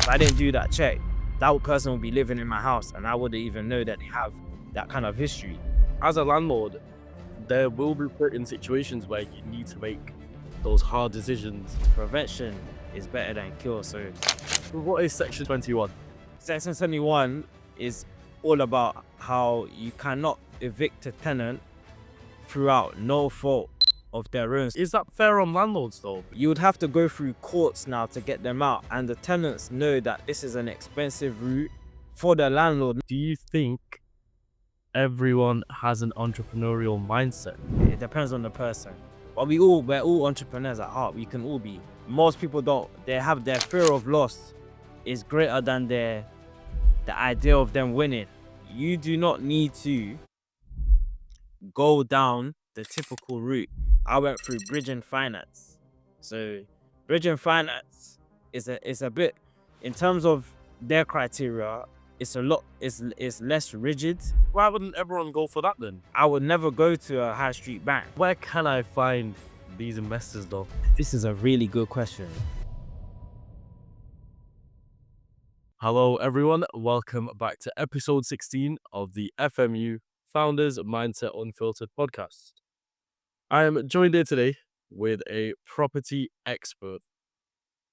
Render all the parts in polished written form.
If I didn't do that check, that person would be living in my house and I wouldn't even know that they have that kind of history. As a landlord, there will be certain situations where you need to make those hard decisions. Prevention is better than cure. So What is Section 21? Section 71 is all about how you cannot evict a tenant throughout no fault of their own. Is that fair on landlords though? You would have to go through courts now to get them out, and the tenants know that this is an expensive route for the landlord. Do you think everyone has an entrepreneurial mindset? It depends on the person. But we're all entrepreneurs at heart. We can all be. Most people don't. They have their fear of loss is greater than the idea of them winning. You do not need to go down the typical route. I went through bridging finance. So bridging finance is a bit, in terms of their criteria, it's less rigid. Why wouldn't everyone go for that then? I would never go to a high street bank. Where can I find these investors though? This is a really good question. Hello everyone, welcome back to episode 16 of the FMU Founders Mindset Unfiltered podcast. I am joined here today with a property expert.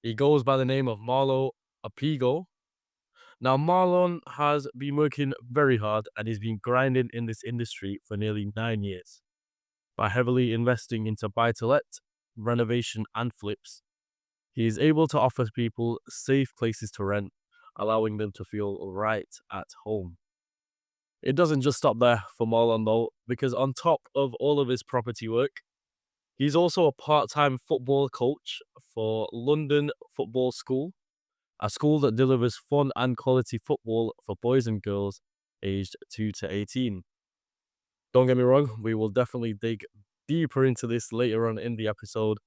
He goes by the name of Marlon Opigo. Now, Marlon has been working very hard and he's been grinding in this industry for nearly 9 years. By heavily investing into buy-to-let, renovation and flips, he is able to offer people safe places to rent, allowing them to feel right at home. It doesn't just stop there for Marlon though, because on top of all of his property work, he's also a part-time football coach for London Football School, a school that delivers fun and quality football for boys and girls aged 2 to 18. Don't get me wrong, we will definitely dig deeper into this later on in the episode,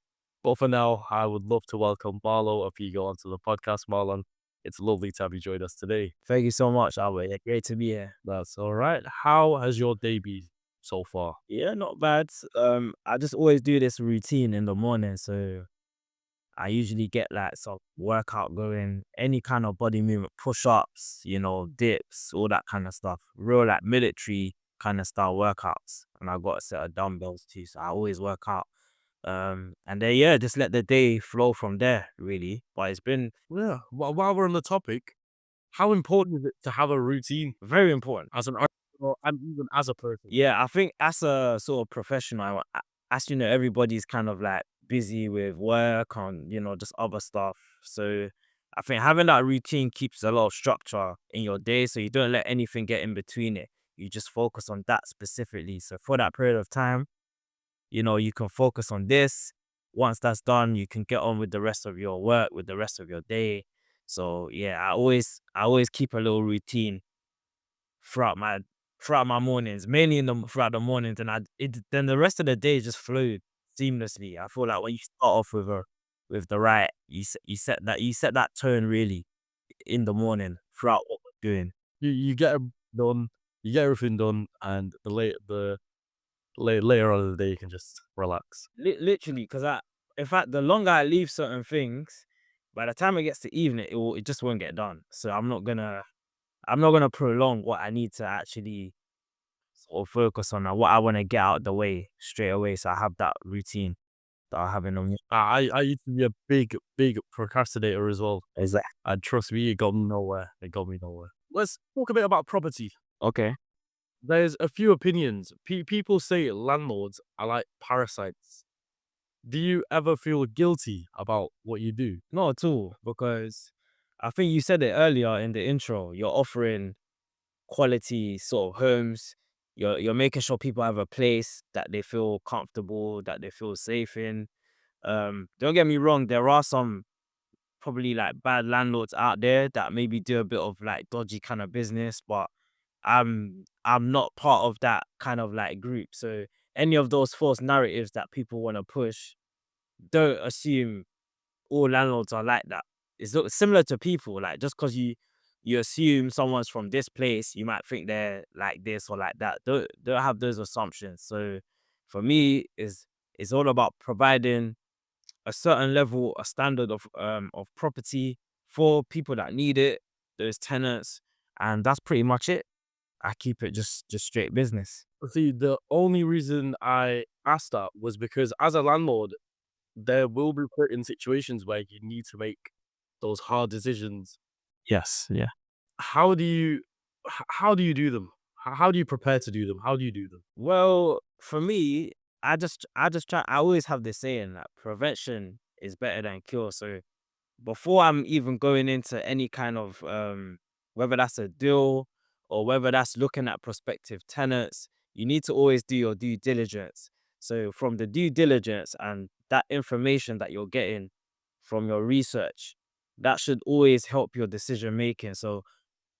but for now, I would love to welcome Marlon Opigo onto the podcast. Marlon, it's lovely to have you join us today. Thank you so much, Albert. Great to be here. That's all right. How has your day been so far? Yeah, not bad. I just always do this routine in the morning, so I usually get like some workout going, any kind of body movement, push-ups, dips, all that kind of stuff. Real like military kind of style workouts. And I got a set of dumbbells too, so I always work out. And then just let the day flow from there, really. But it's been While we're on the topic, how important is it to have a routine very important. as an entrepreneur and even as a person? Yeah, I think as a sort of professional, as you know, everybody's kind of like busy with work and, just other stuff. So I think having that routine keeps a lot of structure in your day, so you don't let anything get in between it. You just focus on that specifically. So for that period of time, you can focus on this. Once that's done, you can get on with the rest of your work, with the rest of your day. So yeah, I always keep a little routine throughout my mornings, mainly throughout the mornings, and then the rest of the day just flowed seamlessly. I feel like when you start off with the right, you set that tone really in the morning throughout what we're doing. You get it done, you get everything done, and later on in the day you can just relax. Literally, because in fact, the longer I leave certain things, by the time it gets to evening, it just won't get done. So I'm not gonna prolong what I need to actually sort of focus on and what I want to get out of the way straight away. So I have that routine that I have in the I used to be a big procrastinator as well. Exactly. And trust me, it got me nowhere. Let's talk a bit about property. Okay. There's a few opinions. People say landlords are like parasites. Do you ever feel guilty about what you do? Not at all, because I think you said it earlier in the intro. You're offering quality sort of homes. You're making sure people have a place that they feel comfortable, that they feel safe in. Don't get me wrong, there are some probably like bad landlords out there that maybe do a bit of like dodgy kind of business, but I'm not part of that kind of like group. So any of those false narratives that people want to push, don't assume all landlords are like that. It's similar to people. Like just because you assume someone's from this place, you might think they're like this or like that. Don't have those assumptions. So for me, it's all about providing a certain level, a standard of property for people that need it, those tenants, and that's pretty much it. I keep it just straight business. See, the only reason I asked that was because as a landlord, there will be certain situations where you need to make those hard decisions. Yes, yeah. How do you how do you do them? How do you prepare to do them? How do you do them? Well, for me, I just try. I always have this saying that prevention is better than cure. So before I'm even going into any kind of whether that's a deal or whether that's looking at prospective tenants, you need to always do your due diligence. So from the due diligence and that information that you're getting from your research, that should always help your decision making. So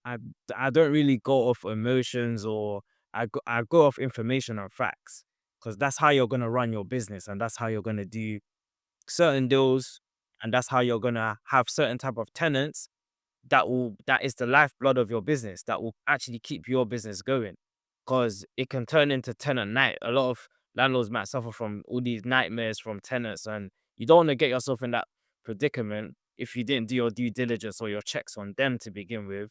I I don't really go off emotions, or I go off information and facts, because that's how you're gonna run your business, and that's how you're gonna do certain deals, and that's how you're gonna have certain type of tenants that is the lifeblood of your business, that will actually keep your business going. Because it can turn into tenant night. A lot of landlords might suffer from all these nightmares from tenants, and you don't want to get yourself in that predicament if you didn't do your due diligence or your checks on them to begin with,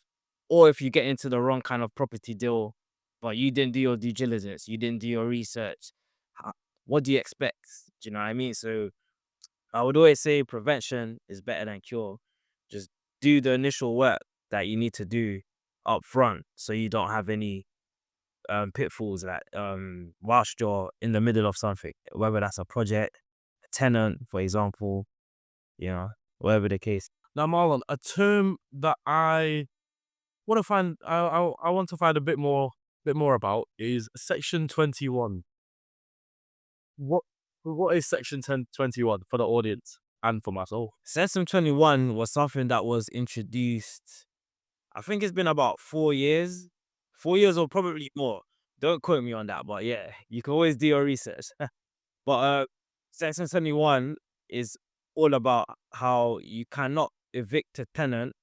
or if you get into the wrong kind of property deal, but you didn't do your due diligence, you didn't do your research. ho- What do you expect? Do you know what I mean? So I would always say prevention is better than cure. Just do the initial work that you need to do up front, so you don't have any pitfalls that whilst you're in the middle of something, whether that's a project, a tenant, for example, you know, whatever the case. Now, Marlon, a term that I want to find a bit more about is Section 21. What what is Section 1021 for the audience and for myself? Section 21 was something that was introduced, I think it's been about 4 years, 4 years or probably more. Don't quote me on that, but yeah, you can always do your research. But Section 71 is all about how you cannot evict a tenant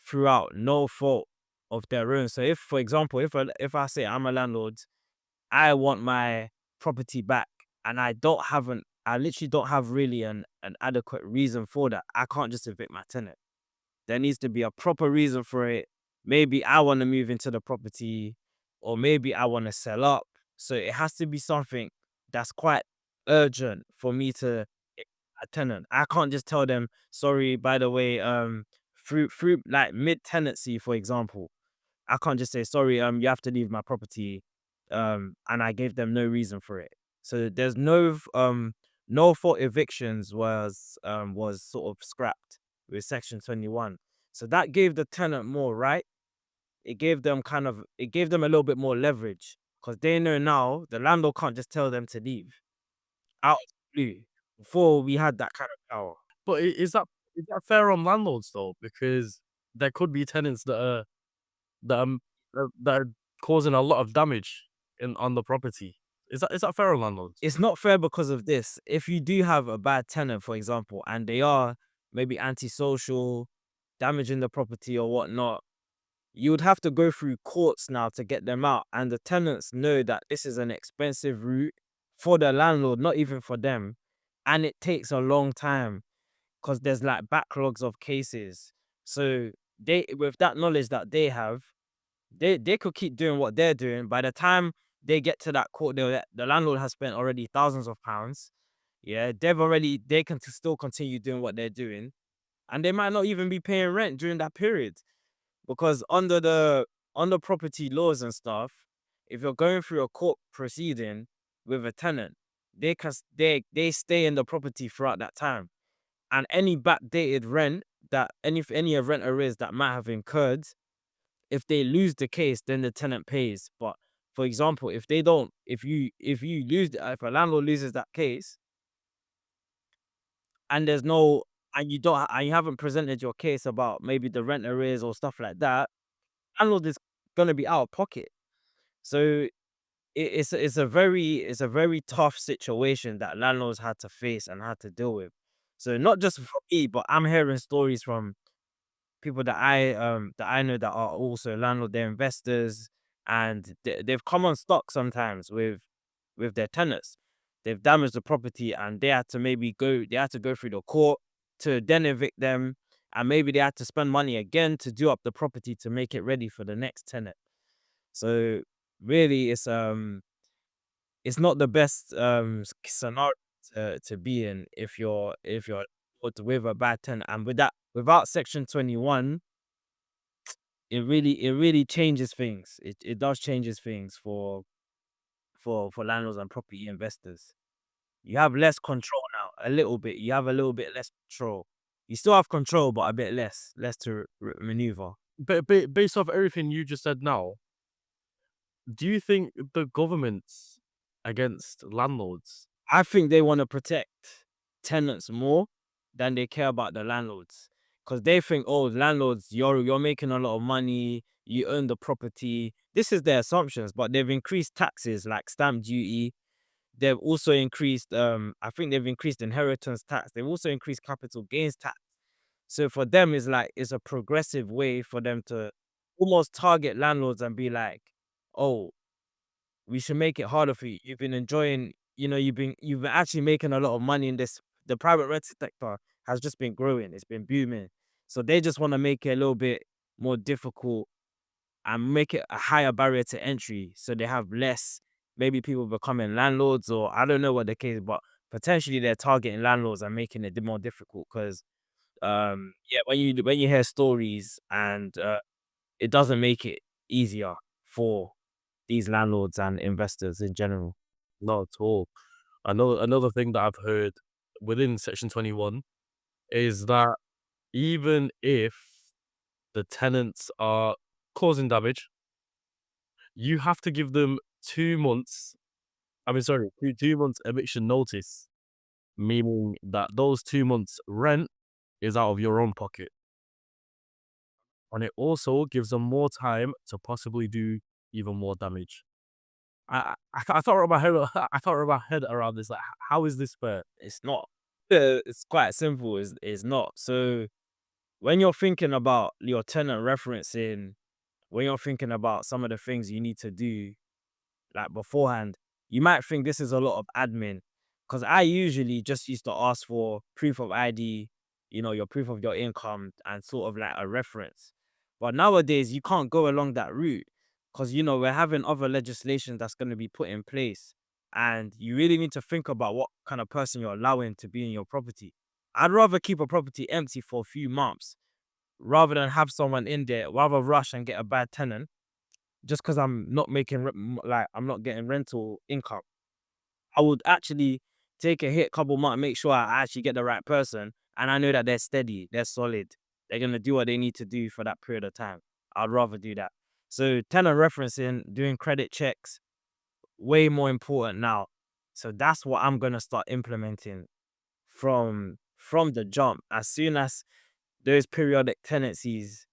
throughout no fault of their own. So if, for example, if I say I'm a landlord, I want my property back, and I literally don't have really an adequate reason for that. I can't just evict my tenant. There needs to be a proper reason for it. Maybe I want to move into the property, or maybe I want to sell up. So it has to be something that's quite urgent for me to a tenant. I can't just tell them, sorry, by the way, through like mid tenancy, for example. I can't just say, sorry, you have to leave my property, and I gave them no reason for it. So there's no fault evictions was sort of scrapped with Section 21. So that gave the tenant more right. It gave them a little bit more leverage, because they know now the landlord can't just tell them to leave out of the blue. Before we had that kind of power. But is that fair on landlords though? Because there could be tenants that are that are causing a lot of damage in on the property. Is that fair on landlords? It's not fair because of this. If you do have a bad tenant, for example, and they are maybe antisocial, damaging the property or whatnot, you would have to go through courts now to get them out. And the tenants know that this is an expensive route for the landlord, not even for them. And it takes a long time because there's like backlogs of cases. So they, with that knowledge that they have, they could keep doing what they're doing. By the time they get to that court, the landlord has spent already thousands of pounds. Yeah, they can still continue doing what they're doing, and they might not even be paying rent during that period, because under property laws and stuff, if you're going through a court proceeding with a tenant, they stay in the property throughout that time, and any backdated rent that any rent arrears that might have incurred, if they lose the case, then the tenant pays. But for example, if they don't, if a landlord loses that case, and there's no, and you haven't presented your case about maybe the rent arrears or stuff like that, landlord is gonna be out of pocket. So it's a very tough situation that landlords had to face and had to deal with. So not just for me, but I'm hearing stories from people that I know that are also landlord, they're investors, and they've come on stock sometimes with their tenants. They've damaged the property, and they had to go through the court to then evict them, and maybe they had to spend money again to do up the property to make it ready for the next tenant. So really, it's not the best scenario to be in if you're with a bad tenant, and without Section 21, it really changes things. It does changes things for landlords and property investors. You have less control now, a little bit. You have a little bit less control. You still have control, but a bit less to maneuver. But based off everything you just said now, do you think the government's against landlords? I think they want to protect tenants more than they care about the landlords, because they think, oh, landlords, you're making a lot of money, you own the property. This is their assumptions, but they've increased taxes like stamp duty. They've also increased, I think they've increased inheritance tax. They've also increased capital gains tax. So for them, it's like it's a progressive way for them to almost target landlords and be like, oh, we should make it harder for you. You've been enjoying, you've been actually making a lot of money in this. The private rental sector has just been growing. It's been booming. So they just want to make it a little bit more difficult and make it a higher barrier to entry. So they have less, maybe people becoming landlords, or I don't know what the case, but potentially they're targeting landlords and making it more difficult because, yeah, when you hear stories and it doesn't make it easier for these landlords and investors in general. Not at all. Another thing that I've heard within Section 21 is that even if the tenants are causing damage, you have to give them 2 months. I mean, sorry, 2 months eviction notice, meaning that those 2 months rent is out of your own pocket. And it also gives them more time to possibly do even more damage. I can't wrap my head I can't wrap my head around this. Like, how is this fair? It's not. It's quite simple. It's not. So when you're thinking about your tenant referencing, when you're thinking about some of the things you need to do like beforehand, you might think this is a lot of admin. Because I usually just used to ask for proof of ID, your proof of your income, and sort of like a reference. But nowadays, you can't go along that route because, we're having other legislation that's going to be put in place. And you really need to think about what kind of person you're allowing to be in your property. I'd rather keep a property empty for a few months rather than have someone in there, rather rush and get a bad tenant just because I'm not making like I'm not getting rental income. I would actually take a hit, couple months, make sure I actually get the right person, and I know that they're steady, they're solid, they're gonna do what they need to do for that period of time. I'd rather do that. So tenant referencing, doing credit checks, way more important now. So that's what I'm gonna start implementing from the jump. As soon as those periodic tenancies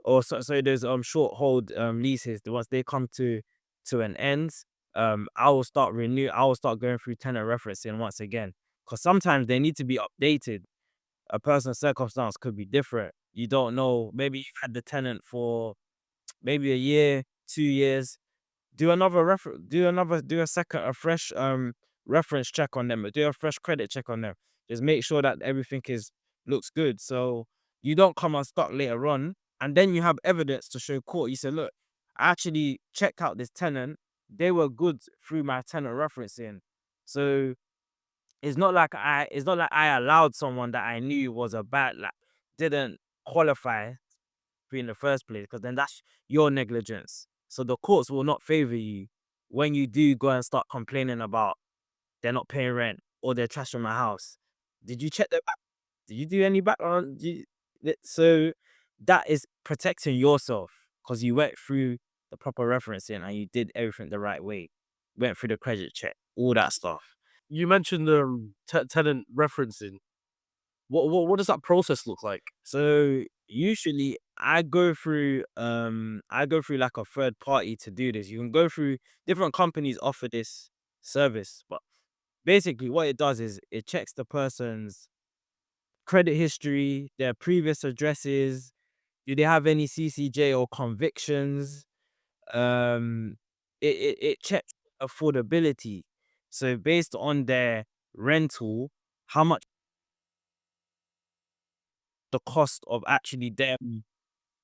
or so those short hold leases, the ones they come to an end, I will start going through tenant referencing once again. Because sometimes they need to be updated. A person's circumstance could be different. You don't know. Maybe you've had the tenant for maybe a year, 2 years. Do a second, a fresh reference check on them, do a fresh credit check on them. Just make sure that everything is looks good. So you don't come unstuck later on, and then you have evidence to show court. You say, look, I actually checked out this tenant. They were good through my tenant referencing. So it's not like I allowed someone that I knew was a bad, like, didn't qualify in the first place, because then that's your negligence. So the courts will not favor you when you do go and start complaining about they're not paying rent or they're trashing my house. Did you check the back? Did you do any background? So that is protecting yourself because you went through the proper referencing and you did everything the right way. Went through the credit check, all that stuff. You mentioned tenant referencing. What does that process look like? So usually I go through like a third party to do this. You can go through different companies offer this service, but basically what it does is it checks the person's credit history, their previous addresses, do they have any CCJ or convictions? It checks affordability. So based on their rental, how much the cost of actually them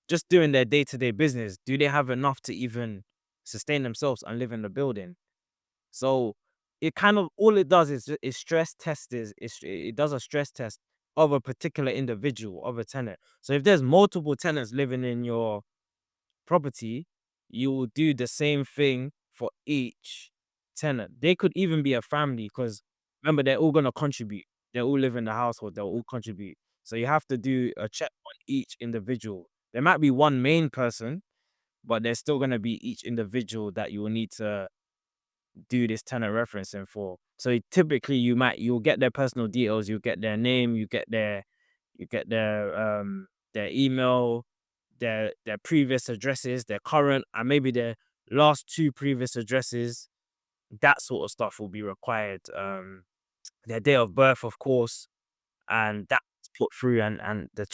just doing their day-to-day business. Do they have enough to even sustain themselves and live in the building? So it kind of all it does is stress test it does a stress test of a particular individual, of a tenant. So if there's multiple tenants living in your property, you will do the same thing for each tenant. They could even be a family because remember they're all gonna contribute. They all live in the household. They'll all contribute. So you have to do a check on each individual. There might be one main person, but there's still gonna be each individual that you will need to do this tenant referencing for. So typically you'll get their personal details, you get their name, you get their email, their previous addresses, their current and maybe their last two previous addresses. That sort of stuff will be required. Their date of birth, of course, and that's put through and the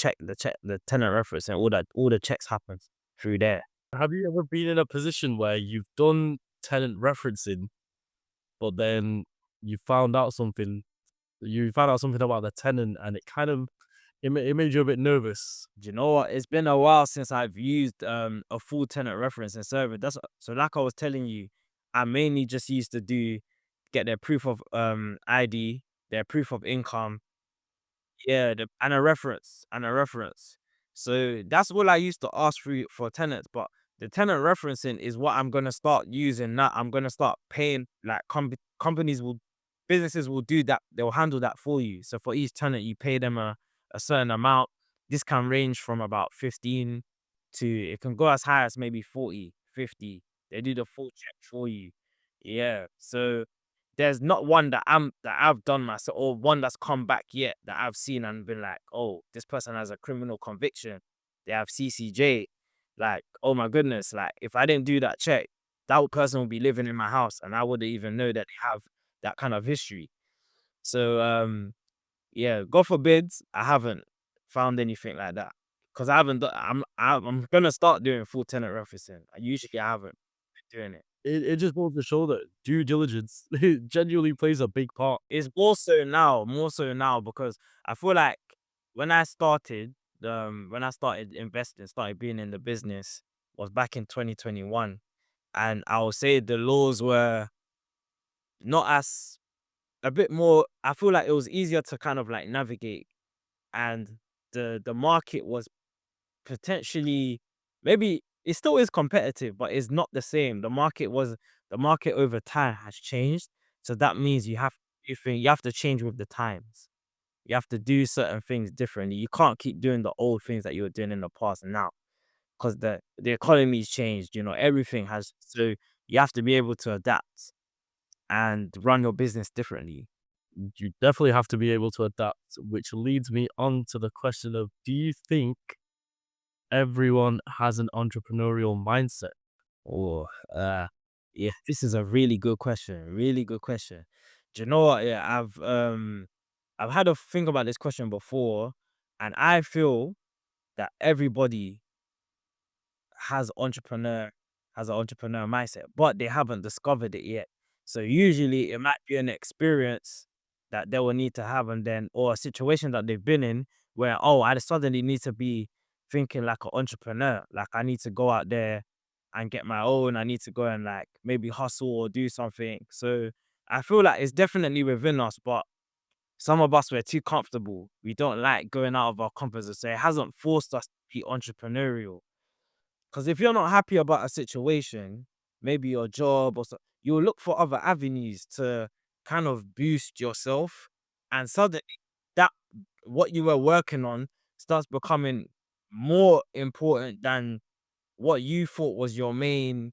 tenant reference and all the checks happens through there. Have you ever been in a position where you've done tenant referencing, but then you found out something about the tenant and it kind of it made you a bit nervous? Do you know what? It's been a while since I've used a full tenant reference and server. That's so like I was telling you, I mainly just used to get their proof of ID, their proof of income, yeah, and a reference. So that's all I used to ask for tenants. But the tenant referencing is what I'm gonna start using now. I'm gonna start paying like businesses will do that. They'll handle that for you. So for each tenant, you pay them a certain amount. This can range from about 15 to it can go as high as maybe 40, 50. They do the full check for you. Yeah. So there's not one that I've done myself or one that's come back yet that I've seen and been like, oh, this person has a criminal conviction. They have CCJ. Like, oh my goodness, like if I didn't do that check, that person would be living in my house and I wouldn't even know that they have that kind of history. So yeah, God forbid I haven't found anything like that. Cause I haven't done I'm gonna start doing full tenant referencing. I haven't been doing it. It just goes to show that due diligence genuinely plays a big part. It's more so now because I feel like when when I started investing, started being in the business was back in 2021. And I would say the laws were not as a bit more, I feel like it was easier to kind of like navigate and the market was potentially maybe it still is competitive, but it's not the same. The market over time has changed. So that means you have to change with the times. You have to do certain things differently. You can't keep doing the old things that you were doing in the past now because the economy's changed, everything has so you have to be able to adapt and run your business differently. You definitely have to be able to adapt, which leads me on to the question of, do you think everyone has an entrepreneurial mindset? Or yeah, this is a really good question. Really good question. Do you know what? Yeah, I've had a think about this question before, and I feel that everybody has entrepreneur has an entrepreneur mindset, but they haven't discovered it yet. So usually it might be an experience that they will need to have, and then or a situation that they've been in where I suddenly need to be thinking like an entrepreneur. Like I need to go out there and get my own. I need to go and like maybe hustle or do something. So I feel like it's definitely within us, but some of us we're too comfortable. We don't like going out of our comfort zone. So it hasn't forced us to be entrepreneurial. Because if you're not happy about a situation, maybe your job or so, you'll look for other avenues to kind of boost yourself. And suddenly, that what you were working on starts becoming more important than what you thought was your main,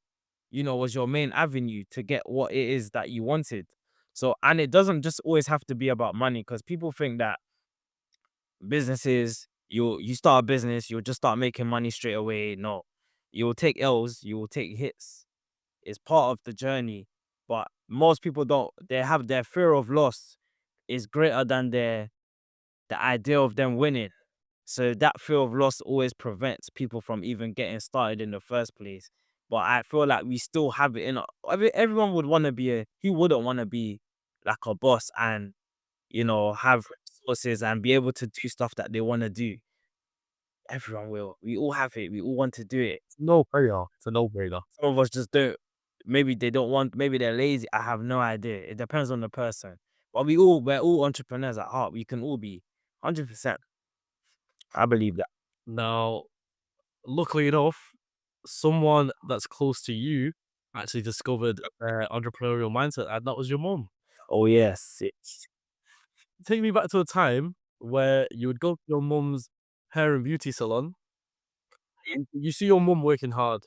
was your main avenue to get what it is that you wanted. So, and it doesn't just always have to be about money because people think that businesses, you start a business, you'll just start making money straight away. No, you will take L's, you will take hits. It's part of the journey. But most people don't. They have their fear of loss is greater than the idea of them winning. So that fear of loss always prevents people from even getting started in the first place. But I feel like we still have it in. Everyone would want to be who wouldn't want to be like a boss and have resources and be able to do stuff that they want to do. Everyone will. We all have it. We all want to do it. No brainer. It's a no-brainer. Some of us just don't. Maybe they don't want. Maybe they're lazy. I have no idea. It depends on the person. But we're all entrepreneurs at heart. We can all be 100%. I believe that. Now, luckily enough, someone that's close to you actually discovered entrepreneurial mindset, and that was your mom. Oh yes. Take me back to a time where you would go to your mum's hair and beauty salon. You see your mum working hard.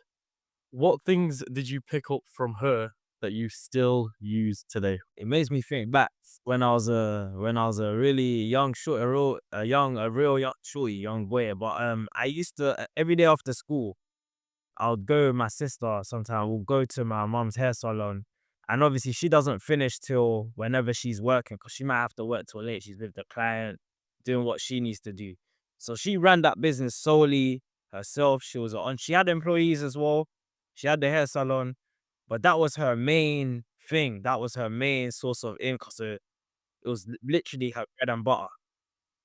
What things did you pick up from her that you still use today? It makes me think back when I was a really young short a real young shorty young boy. But I used to every day after school I would go with my sister. Sometimes we'll go to my mom's hair salon, and obviously she doesn't finish till whenever she's working because she might have to work till late. She's with the client, doing what she needs to do. So she ran that business solely herself. She was on. She had employees as well. She had the hair salon, but that was her main thing. That was her main source of income. So it was literally her bread and butter.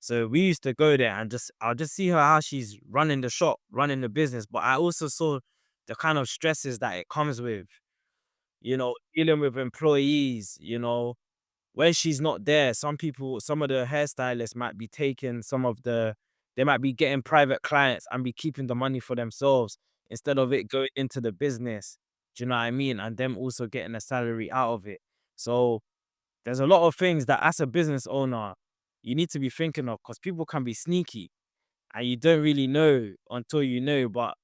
So we used to go there and I'll just see her how she's running the shop, running the business. But I also saw the kind of stresses that it comes with, dealing with employees, when she's not there, some of the hairstylists might be taking they might be getting private clients and be keeping the money for themselves instead of it going into the business. Do you know what I mean? And them also getting a salary out of it. So there's a lot of things that as a business owner, you need to be thinking of because people can be sneaky and you don't really know until you know. But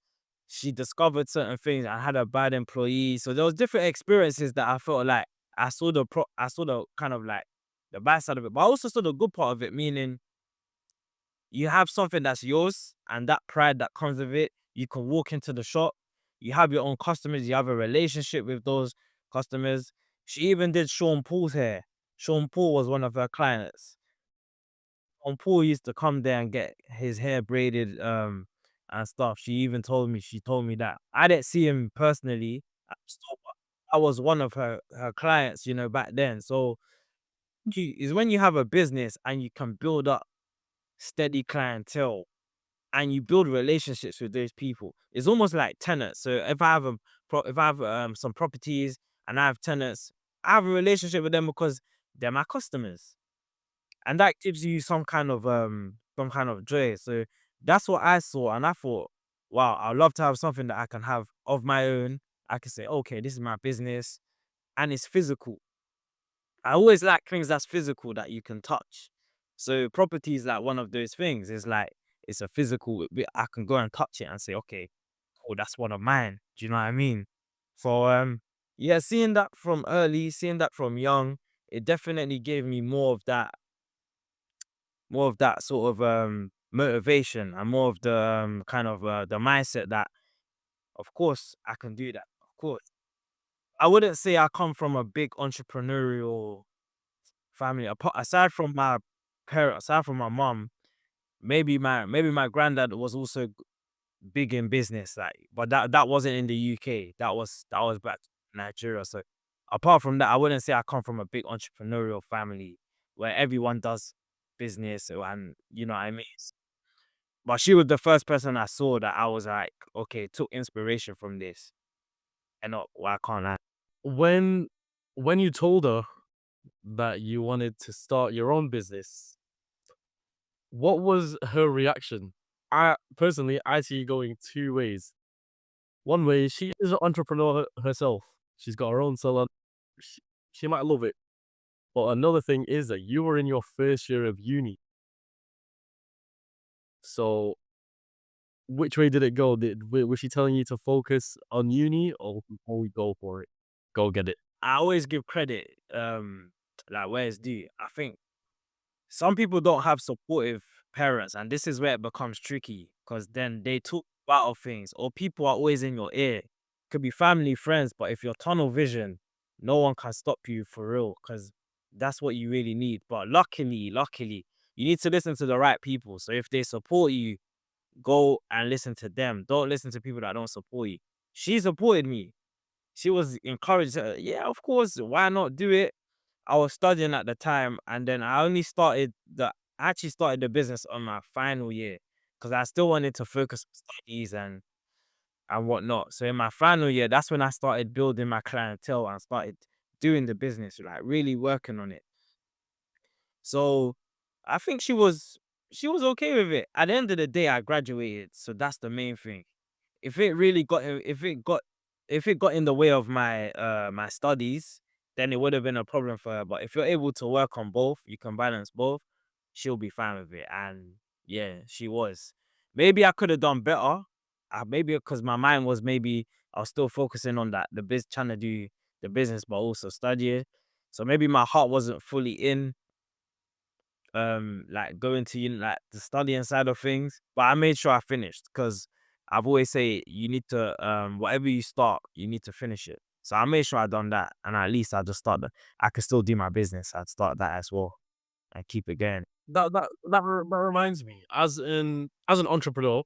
she discovered certain things and had a bad employee. So there was different experiences that I felt like I saw the kind of like the bad side of it, but I also saw the good part of it, meaning you have something that's yours and that pride that comes with it. You can walk into the shop, you have your own customers, you have a relationship with those customers. She even did Sean Paul's hair. Sean Paul was one of her clients. Sean Paul used to come there and get his hair braided and stuff. She told me that. I didn't see him personally. I was one of her clients, back then. So is when you have a business and you can build up steady clientele and you build relationships with those people. It's almost like tenants. So if I have some properties and I have tenants, I have a relationship with them because they're my customers. And that gives you some kind of joy. So that's what I saw and I thought, wow, I'd love to have something that I can have of my own. I can say, okay, this is my business and it's physical. I always like things that's physical that you can touch. So property is like one of those things. It's like it's a physical. I can go and touch it and say, okay, oh, that's one of mine. Do you know what I mean? So yeah, seeing that from young, it definitely gave me more of that sort of motivation and more of the kind of the mindset that, of course, I can do that. Of course, I wouldn't say I come from a big entrepreneurial family. Aside from my parents, aside from my mom, maybe my granddad was also big in business, like, but that wasn't in the UK. That was back in Nigeria. So apart from that, I wouldn't say I come from a big entrepreneurial family where everyone does business and you know what I mean. But she was the first person I saw that I was like, okay, took inspiration from this. And why can't I? When when you told her that you wanted to start your own business, what was her reaction? I personally, I see it going two ways. One way, she is an entrepreneur herself. She's got her own salon. She might love it. But another thing is that you were in your first year of uni. So which way did it go? Was she telling you to focus on uni or before we go for it? Go get it. I always give credit, like where it's due. I think some people don't have supportive parents, and this is where it becomes tricky because then they talk about things, or people are always in your ear. Could be family, friends, but if you're tunnel vision, no one can stop you for real because that's what you really need. But luckily, you need to listen to the right people. So if they support you, go and listen to them. Don't listen to people that don't support you. She supported me. She was encouraged. Yeah, of course. Why not do it? I was studying at the time, and then I actually started the business on my final year. because I still wanted to focus on studies and whatnot. So in my final year, that's when I started building my clientele and started doing the business, like really working on it. So I think she was okay with it. At the end of the day, I graduated, so that's the main thing. If it really got if it got in the way of my studies, then it would have been a problem for her. But if you're able to work on both, you can balance both, she'll be fine with it. And yeah, she was. Maybe I could have done better. Maybe because my mind was maybe I was still focusing on that the biz trying to do the business, but also studying. So maybe my heart wasn't fully in like going to like the studying side of things, but I made sure I finished because I've always say you need to whatever you start you need to finish it. So I made sure I done that, and at least I just start that I could still do my business. I'd start that as well and keep it going. That reminds me, as an entrepreneur,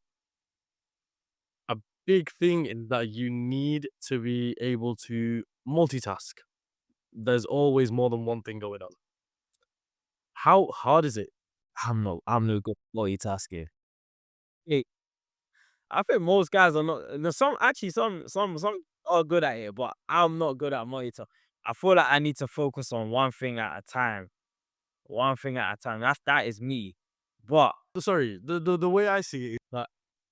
a big thing is that you need to be able to multitask. There's always more than one thing going on. How hard is it? I'm no good at multitasking. Yeah, I think most guys are not. No, some actually some are good at it, but I'm not good at multitasking. I feel like I need to focus on one thing at a time. One thing at a time. That is me. But Sorry, the way I see it is that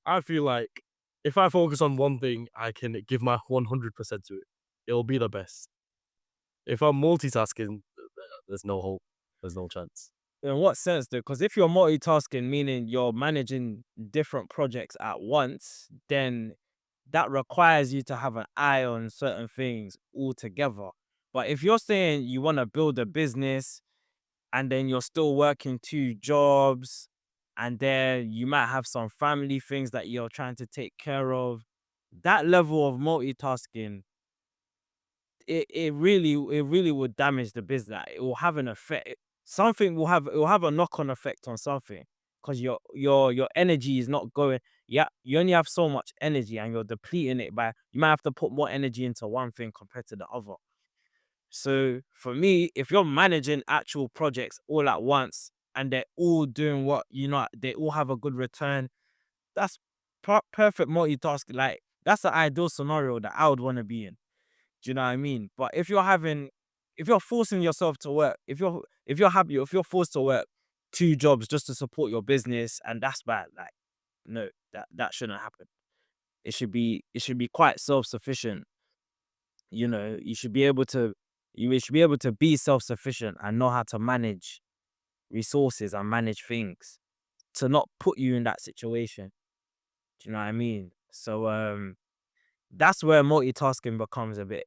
I feel like if I focus on one thing, I can give my 100% to it. It'll be the best. If I'm multitasking, there's no hope. There's no chance. in what sense though? Because if you're multitasking, meaning you're managing different projects at once, then that requires you to have an eye on certain things altogether. But if you're saying you want to build a business and then you're still working two jobs and then you might have some family things that you're trying to take care of, that level of multitasking, it really would damage the business. Like, it will have an effect. Something it will have a knock-on effect on something because your energy is not going. Yeah, you only have so much energy and you're depleting it by you might have to put more energy into one thing compared to the other. So for me, if you're managing actual projects all at once and they're all doing what they all have a good return, that's perfect multitasking. Like that's the ideal scenario that I would want to be in. Do you know what I mean? But if you're forcing yourself to work, if you're forced to work two jobs just to support your business, and that's bad. Like, no, that shouldn't happen. It should be quite self sufficient. You should be able to be self sufficient and know how to manage resources and manage things to not put you in that situation. Do you know what I mean? So that's where multitasking becomes a bit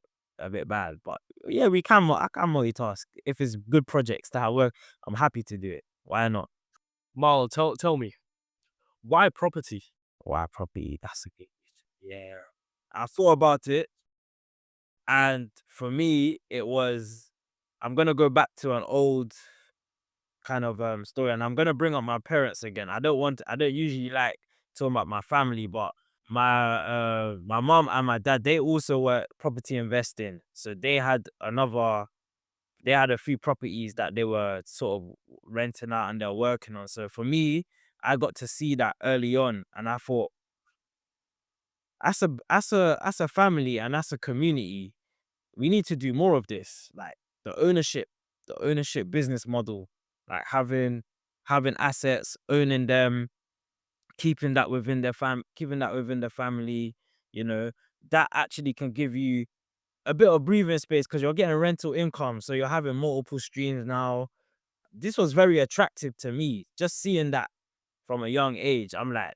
bad. But yeah, I can multitask. If it's good projects that I work, I'm happy to do it. Why not? Marlon, tell me, why property? Why property? That's a good question. Yeah. I thought about it, and for me, it was I'm gonna go back to an old kind of story, and I'm gonna bring up my parents again. I don't usually like talking about my family, but my mom and my dad, they also were property investing. So they had a few properties that they were sort of renting out and they're working on. So for me, I got to see that early on, and I thought as a family and as a community, we need to do more of this. Like the ownership business model, like having assets, owning them, keeping that within the family, you know, that actually can give you a bit of breathing space because you're getting rental income. So you're having multiple streams now. This was very attractive to me. Just seeing that from a young age, I'm like,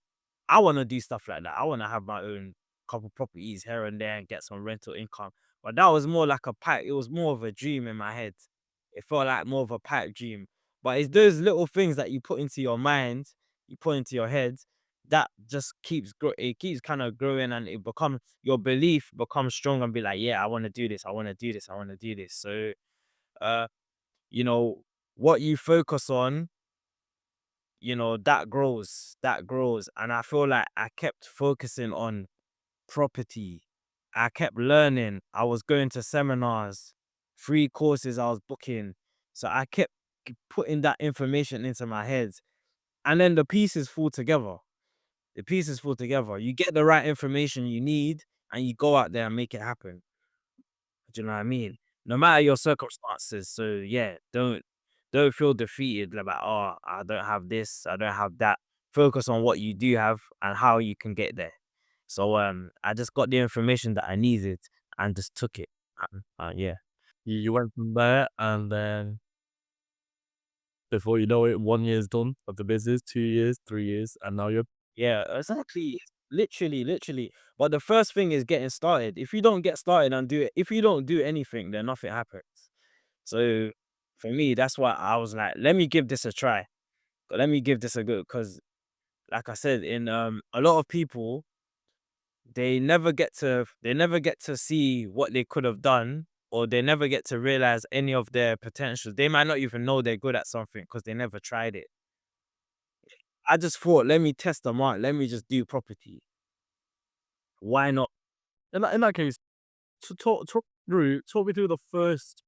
I want to do stuff like that. I want to have my own couple properties here and there and get some rental income. But that was more like a pipe. It was more of a dream in my head. It felt like more of a pipe dream. But it's those little things that you put into your mind, you put into your head, that just it keeps kind of growing, and it becomes your belief becomes strong and be like, yeah, I want to do this. I want to do this. I want to do this. So, uh, you know, what you focus on, that grows. And I feel like I kept focusing on property. I kept learning. I was going to seminars, free courses I was booking. So I kept putting that information into my head. And then the pieces fall together. The pieces fall together. You get the right information you need, and you go out there and make it happen. Do you know what I mean? No matter your circumstances. So yeah, don't feel defeated about, oh, I don't have this, I don't have that. Focus on what you do have and how you can get there. So I just got the information that I needed and just took it. Yeah. You went from there, and then before you know it, 1 year's done of the business, 2 years, 3 years, and now you're Yeah, exactly. Literally. But the first thing is getting started. If you don't get started and do it, if you don't do anything, then nothing happens. So for me, that's why I was like, let me give this a try. Let me give this a go. Because like I said, in a lot of people, they never get to see what they could have done, or they never get to realize any of their potential. They might not even know they're good at something because they never tried it. I just thought, let me test the mark. Let me just do property. Why not? in that case, to talk me through the first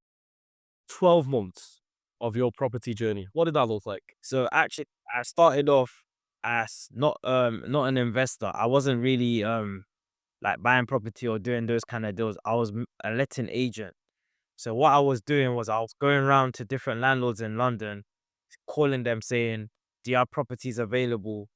12 months of your property journey. What did that look like? So actually, I started off as not an investor. I wasn't really like buying property or doing those kind of deals. I was a letting agent. So what I was doing was I was going around to different landlords in London, calling them saying, "Do you have properties available?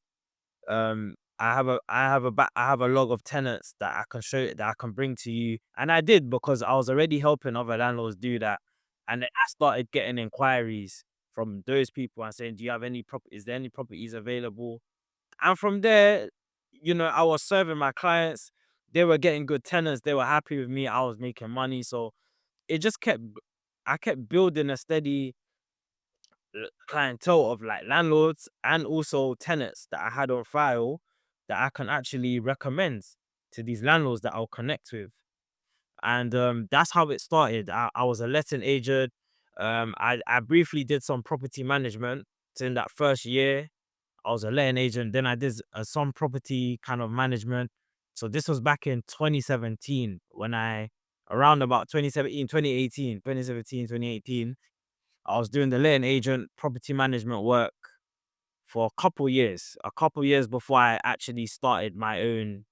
I have a log of tenants that I can show that I can bring to you." And I did, because I was already helping other landlords do that. And then I started getting inquiries from those people and saying, "Do you have any is there any properties available?" And from there, I was serving my clients. They were getting good tenants. They were happy with me. I was making money. So it just I kept building a steady clientele of like landlords and also tenants that I had on file that I can actually recommend to these landlords that I'll connect with. And that's how it started. I was a letting agent. I briefly did some property management. So in that first year, I was a letting agent. Then I did some property kind of management. So this was back in 2017, when around about 2017, 2018, 2017, 2018, I was doing the letting agent property management work for a couple years before I actually started my own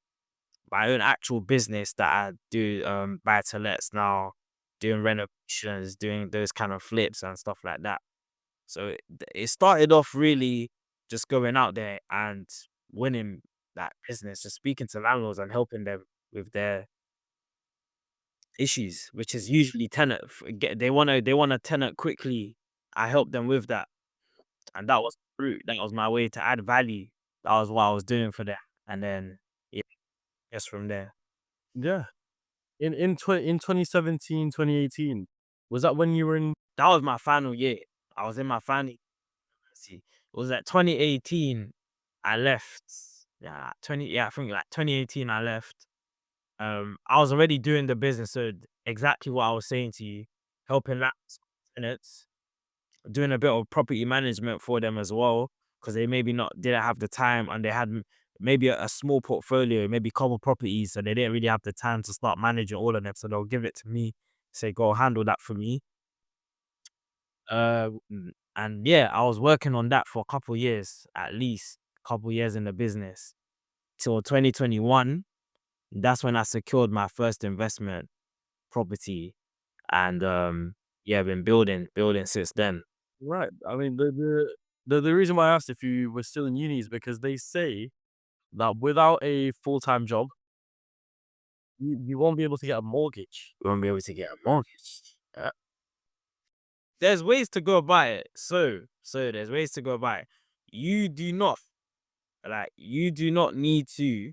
actual business that I do buy to lets now, doing renovations, doing those kind of flips and stuff like that. So it started off really just going out there and winning that business, just speaking to landlords and helping them with their issues, which is usually tenant. They want to tenant quickly. I help them with that, and that was the route. That was my way to add value. That was what I was doing for them, and then yeah, just from there. Yeah. In 2017, 2018, was that when you were in That was my final year. I was in my final. See, it was like 2018. I left. Yeah, 20. Yeah, I think like 2018. I left. I was already doing the business, so exactly what I was saying to you, helping that tenants, doing a bit of property management for them as well, because they maybe not didn't have the time, and they had maybe a small portfolio, maybe a couple properties, so they didn't really have the time to start managing all of them. So they'll give it to me, say, "Go handle that for me." And yeah, I was working on that for a couple years, at least a couple years in the business, till 2021. That's when I secured my first investment property, and yeah, been building since then. right? I mean, the reason why I asked if you were still in uni is because they say that without a full-time job, you won't be able to get a mortgage. We won't be able to get a mortgage. There's ways to go about it. So there's ways to go about it. You do not you do not need to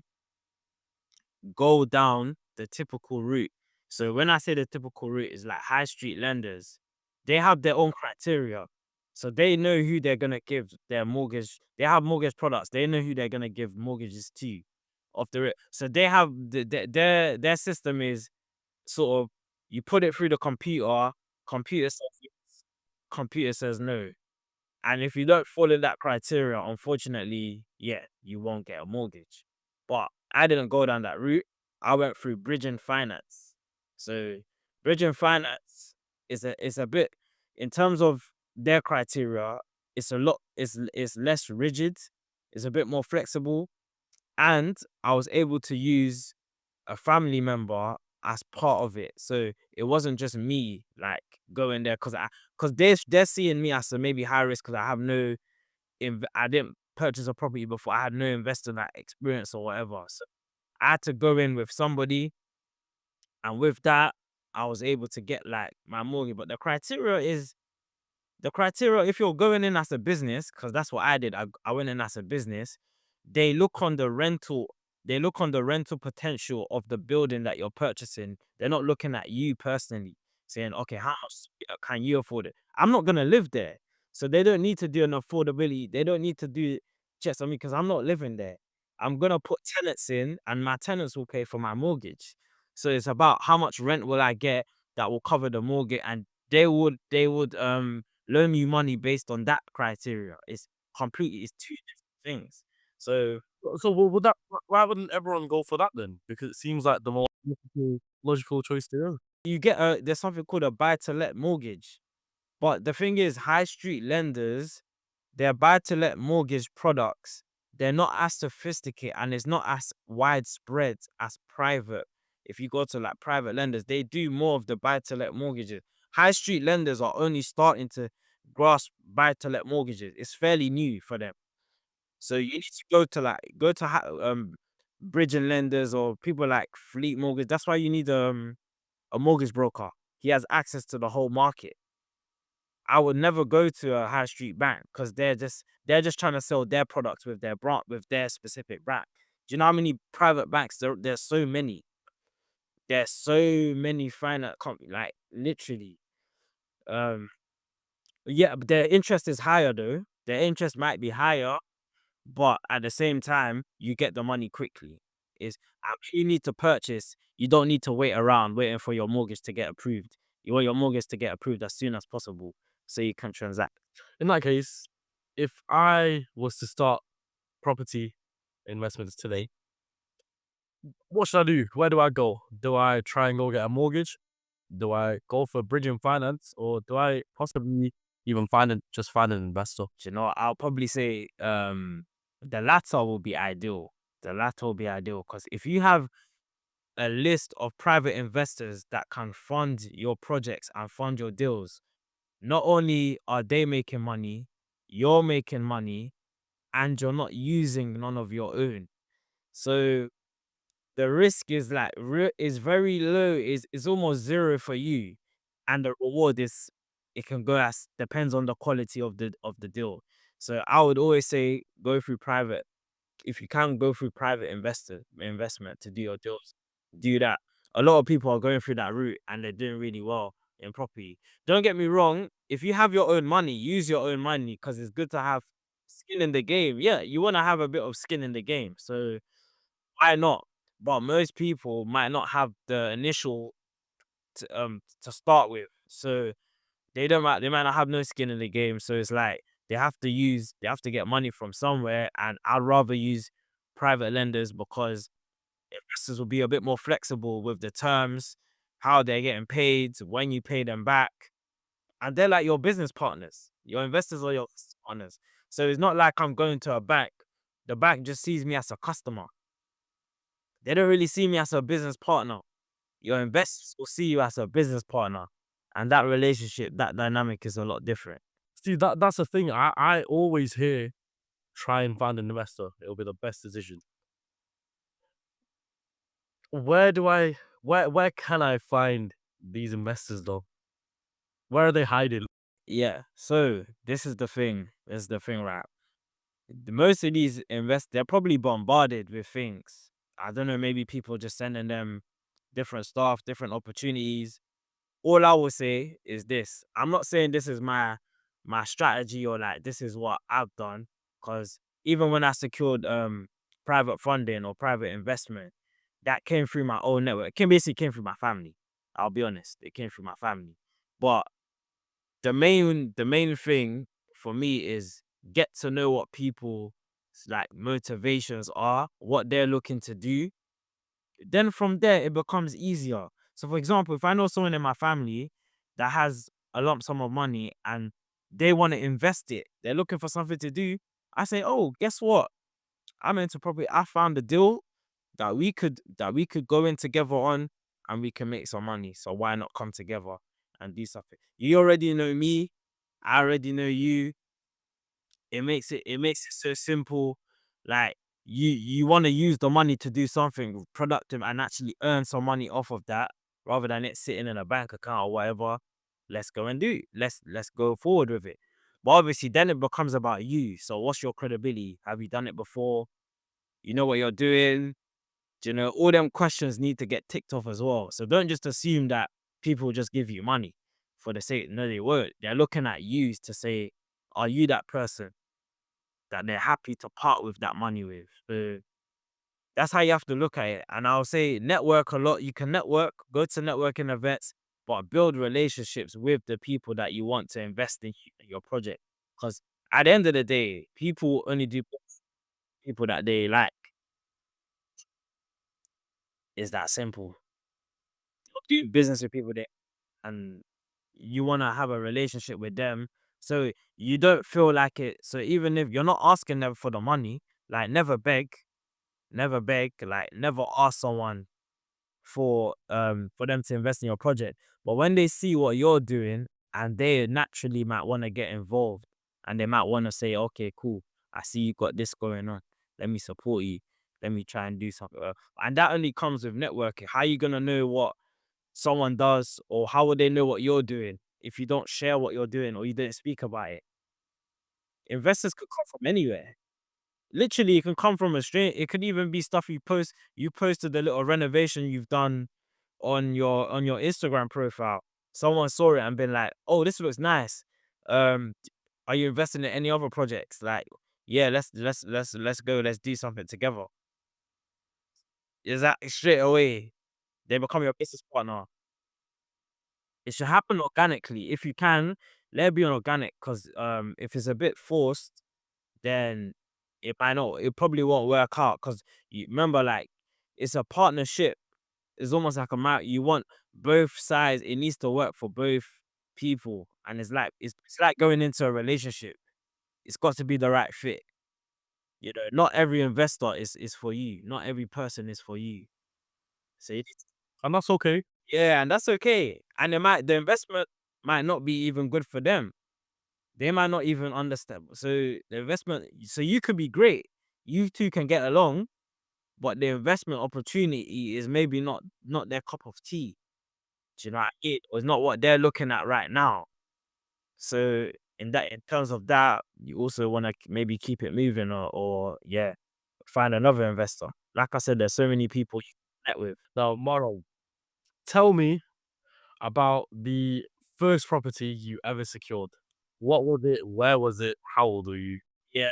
go down the typical route. So when I say the typical route is like high street lenders, they have their own criteria. So they know who they're gonna give their mortgage. They have mortgage products. They know who they're gonna give mortgages to off the rip. So they have their system is sort of, you put it through the computer, computer says yes, computer says no. And if you don't follow that criteria, unfortunately, yeah, you won't get a mortgage. But I didn't go down that route. I went through bridging finance. So bridging finance is a bit, in terms of their criteria, it's a lot it's less rigid, it's a bit more flexible. and I was able to use a family member as part of it. So it wasn't just me like going there because they're seeing me as a maybe high risk because I have no I didn't purchase a property before. I had no investor like experience or whatever. So I had to go in with somebody, and with that, I was able to get like my mortgage. But the criteria, if you're going in as a business, because that's what I did, I went in as a business, they look on the rental, they look on the rental potential of the building that you're purchasing. They're not looking at you personally, saying, okay, how much can you afford it? I'm not gonna live there. So they don't need to do an affordability, they don't need to do checks on me because I'm not living there. I'm gonna put tenants in and my tenants will pay for my mortgage. So it's about how much rent will I get that will cover the mortgage, and they would loan you money based on that criteria. It's two different things. So So would that why wouldn't everyone go for that then? Because it seems like the more logical choice to go. you get there's something called a buy to let mortgage. But the thing is, high street lenders, their buy to let mortgage products, they're not as sophisticated and it's not as widespread as private. If you go to like private lenders, they do more of the buy to let mortgages. High street lenders are only starting to grasp buy to let mortgages. It's fairly new for them. So you need to go to bridging lenders or people like Fleet Mortgage. That's why you need a mortgage broker. He has access to the whole market. I would never go to a high street bank because they're just trying to sell their products with their brand, with their specific brand. Do you know how many private banks there's so many? There's so many finance companies, like literally. Um, yeah, but their interest is higher though. Their interest might be higher, but at the same time, you get the money quickly. Is you need to purchase. You don't need to wait around waiting for your mortgage to get approved. You want your mortgage to get approved as soon as possible so you can transact. In that case, if I was to start property investments today, what should I do? Where do I go? Do I try and go get a mortgage? Do I go for bridging finance, or do I possibly even find an investor? Do you know what? I'll probably say the latter will be ideal. The latter will be ideal because if you have a list of private investors that can fund your projects and fund your deals, not only are they making money, you're making money, and you're not using none of your own. So the risk is like is very low. Is almost zero for you, and the reward is it can go as depends on the quality of the deal. So I would always say go through private. If you can go through private investment to do your deals, do that. A lot of people are going through that route and they're doing really well in property. Don't get me wrong. If you have your own money, use your own money because it's good to have skin in the game. Yeah, you want to have a bit of skin in the game. So why not? But most people might not have the initial to start with. So they might not have no skin in the game. So it's like they have to get money from somewhere. And I'd rather use private lenders because investors will be a bit more flexible with the terms, how they're getting paid, when you pay them back. And they're like your business partners. Your investors are your business partners. So it's not like I'm going to a bank. The bank just sees me as a customer. They don't really see me as a business partner. Your investors will see you as a business partner. And that relationship, that dynamic is a lot different. See, that's the thing. I always hear try and find an investor. It'll be the best decision. Where do I where can I find these investors though? Where are they hiding? Yeah. So this is the thing. This is the thing, right? Most of these investors, they're probably bombarded with things. I don't know, maybe people just sending them different stuff, different opportunities. All I will say is this. I'm not saying this is my strategy or like this is what I've done. Cause even when I secured private funding or private investment, that came through my own network. Basically came through my family. I'll be honest. It came through my family. But the main thing for me is get to know what people like motivations are, what they're looking to do. Then from there it becomes easier. So for example, if I know someone in my family that has a lump sum of money and they want to invest it, they're looking for something to do, I say, oh, guess what? I'm into property. I found a deal that we could go in together on, and we can make some money. So why not come together and do something? You already know me. I already know you. It makes it so simple. Like, you want to use the money to do something productive and actually earn some money off of that, rather than it sitting in a bank account or whatever. Let's go and do it. Let's go forward with it. But obviously then it becomes about you. So what's your credibility? Have you done it before? You know what you're doing? Do you know, all them questions need to get ticked off as well. So don't just assume that people just give you money for the sake. No, they won't. They're looking at you to say, are you that person that they're happy to part with that money with? So that's how you have to look at it. And I'll say network a lot. You can network, go to networking events, but build relationships with the people that you want to invest in your project. Because at the end of the day, people only do people that they like. Is that simple? Do business with people that, and you want to have a relationship with them, so you don't feel like it. So even if you're not asking them for the money, like, never beg, like, never ask someone for them to invest in your project. But when they see what you're doing, and they naturally might want to get involved, and they might want to say, okay, cool, I see you got this going on, let me support you, let me try and do something. And that only comes with networking. How you gonna know what someone does, or how would they know what you're doing if you don't share what you're doing, or you didn't speak about it? Investors could come from anywhere. Literally, it can come from a stranger. It could even be stuff you post. You posted a little renovation you've done on your Instagram profile. Someone saw it and been like, "Oh, this looks nice. Um, are you investing in any other projects?" Like, yeah, let's go. Let's do something together. Is that straight away? They become your business partner. It should happen organically. If you can, let it be an organic. Because if it's a bit forced, then it might not. It probably won't work out. Because you remember, like, it's a partnership. It's almost like a marriage. You want both sides. It needs to work for both people, and it's like going into a relationship. It's got to be the right fit. Not every investor is for you. Not every person is for you. So And that's okay. yeah, and that's okay. And the investment might not be even good for them. They might not even understand. So the investment, so you could be great. You two can get along, but the investment opportunity is maybe not their cup of tea. Do you know what I mean? Or it's not what they're looking at right now. So in terms of that, you also want to maybe keep it moving, or yeah, find another investor. Like I said, there's so many people you can connect with. Now, Marlon, tell me about the first property you ever secured. What was it? Where was it? How old were you? Yeah.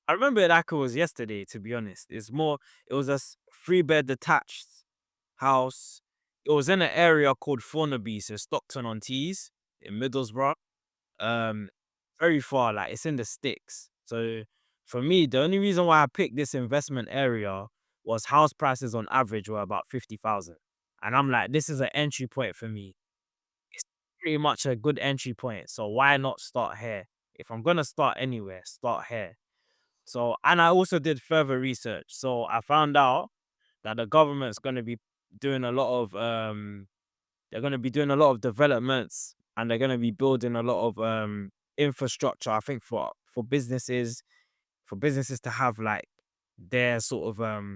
I remember it like it was yesterday, to be honest. It was a 3-bed detached house. It was in an area called Thornaby, so Stockton-on-Tees in Middlesbrough. Um, very far, like, it's in the sticks. So for me, the only reason why I picked this investment area was house prices on average were about 50,000. And I'm like, this is an entry point for me. It's pretty much a good entry point. So why not start here? If I'm gonna start anywhere, start here. So, and I also did further research. So I found out that the government's gonna be doing a lot of they're gonna be doing a lot of developments, and they're gonna be building a lot of infrastructure, I think, for businesses to have, like, their sort of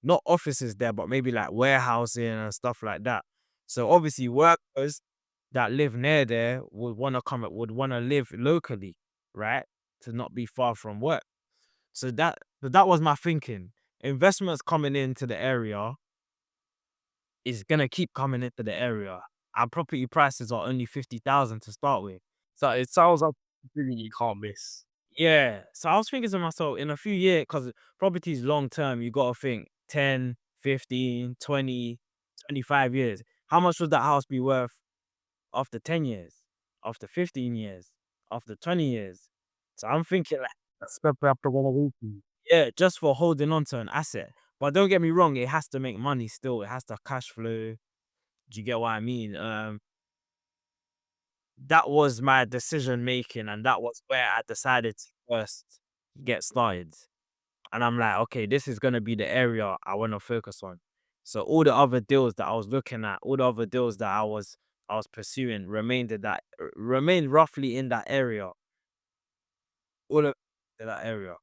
not offices there, but maybe like warehousing and stuff like that. So obviously workers that live near there would want to live locally, right? To not be far from work. So that was my thinking. Investments coming into the area is gonna keep coming into the area. Our property prices are only 50,000 to start with. So it sounds like something you can't miss. Yeah. So I was thinking to myself, in a few years, because property's long term, you gotta think 10, 15, 20, 25 years. How much would that house be worth after 10 years? After 15 years? After 20 years? So I'm thinking, like, Especially after renovation. yeah, just for holding on to an asset. But don't get me wrong, it has to make money still. It has to cash flow. Do you get what I mean? That was my decision making, and that was where I decided to first get started. and I'm like, okay, this is gonna be the area I want to focus on. So all the other deals that I was looking at, all the other deals that I was pursuing remained roughly in that area, all of in that area.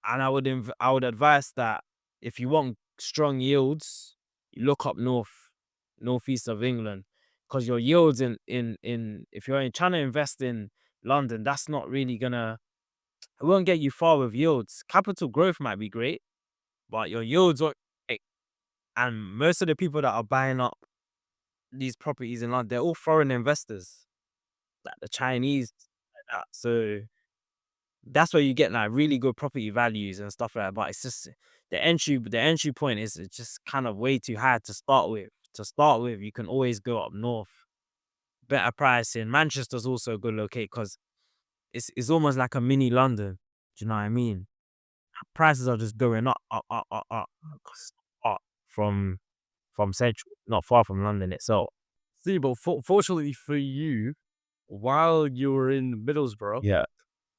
And I would advise that if you want strong yields, you look up northeast of England, because your yields in if you're trying to invest in London, that's not really gonna it won't get you far with yields. Capital growth might be great, but your yields won't. And most of the people that are buying up these properties in London, they're all foreign investors, like the Chinese, like that. So that's where you get like really good property values and stuff like that. But it's just the entry point is it's just kind of way too high to start with. To start with, you can always go up north, better pricing. Manchester's also a good locate because it's almost like a mini London. Do you know what I mean? Prices are just going up from central, not far from London itself. See, but fortunately for you, while you were in Middlesbrough, Yeah.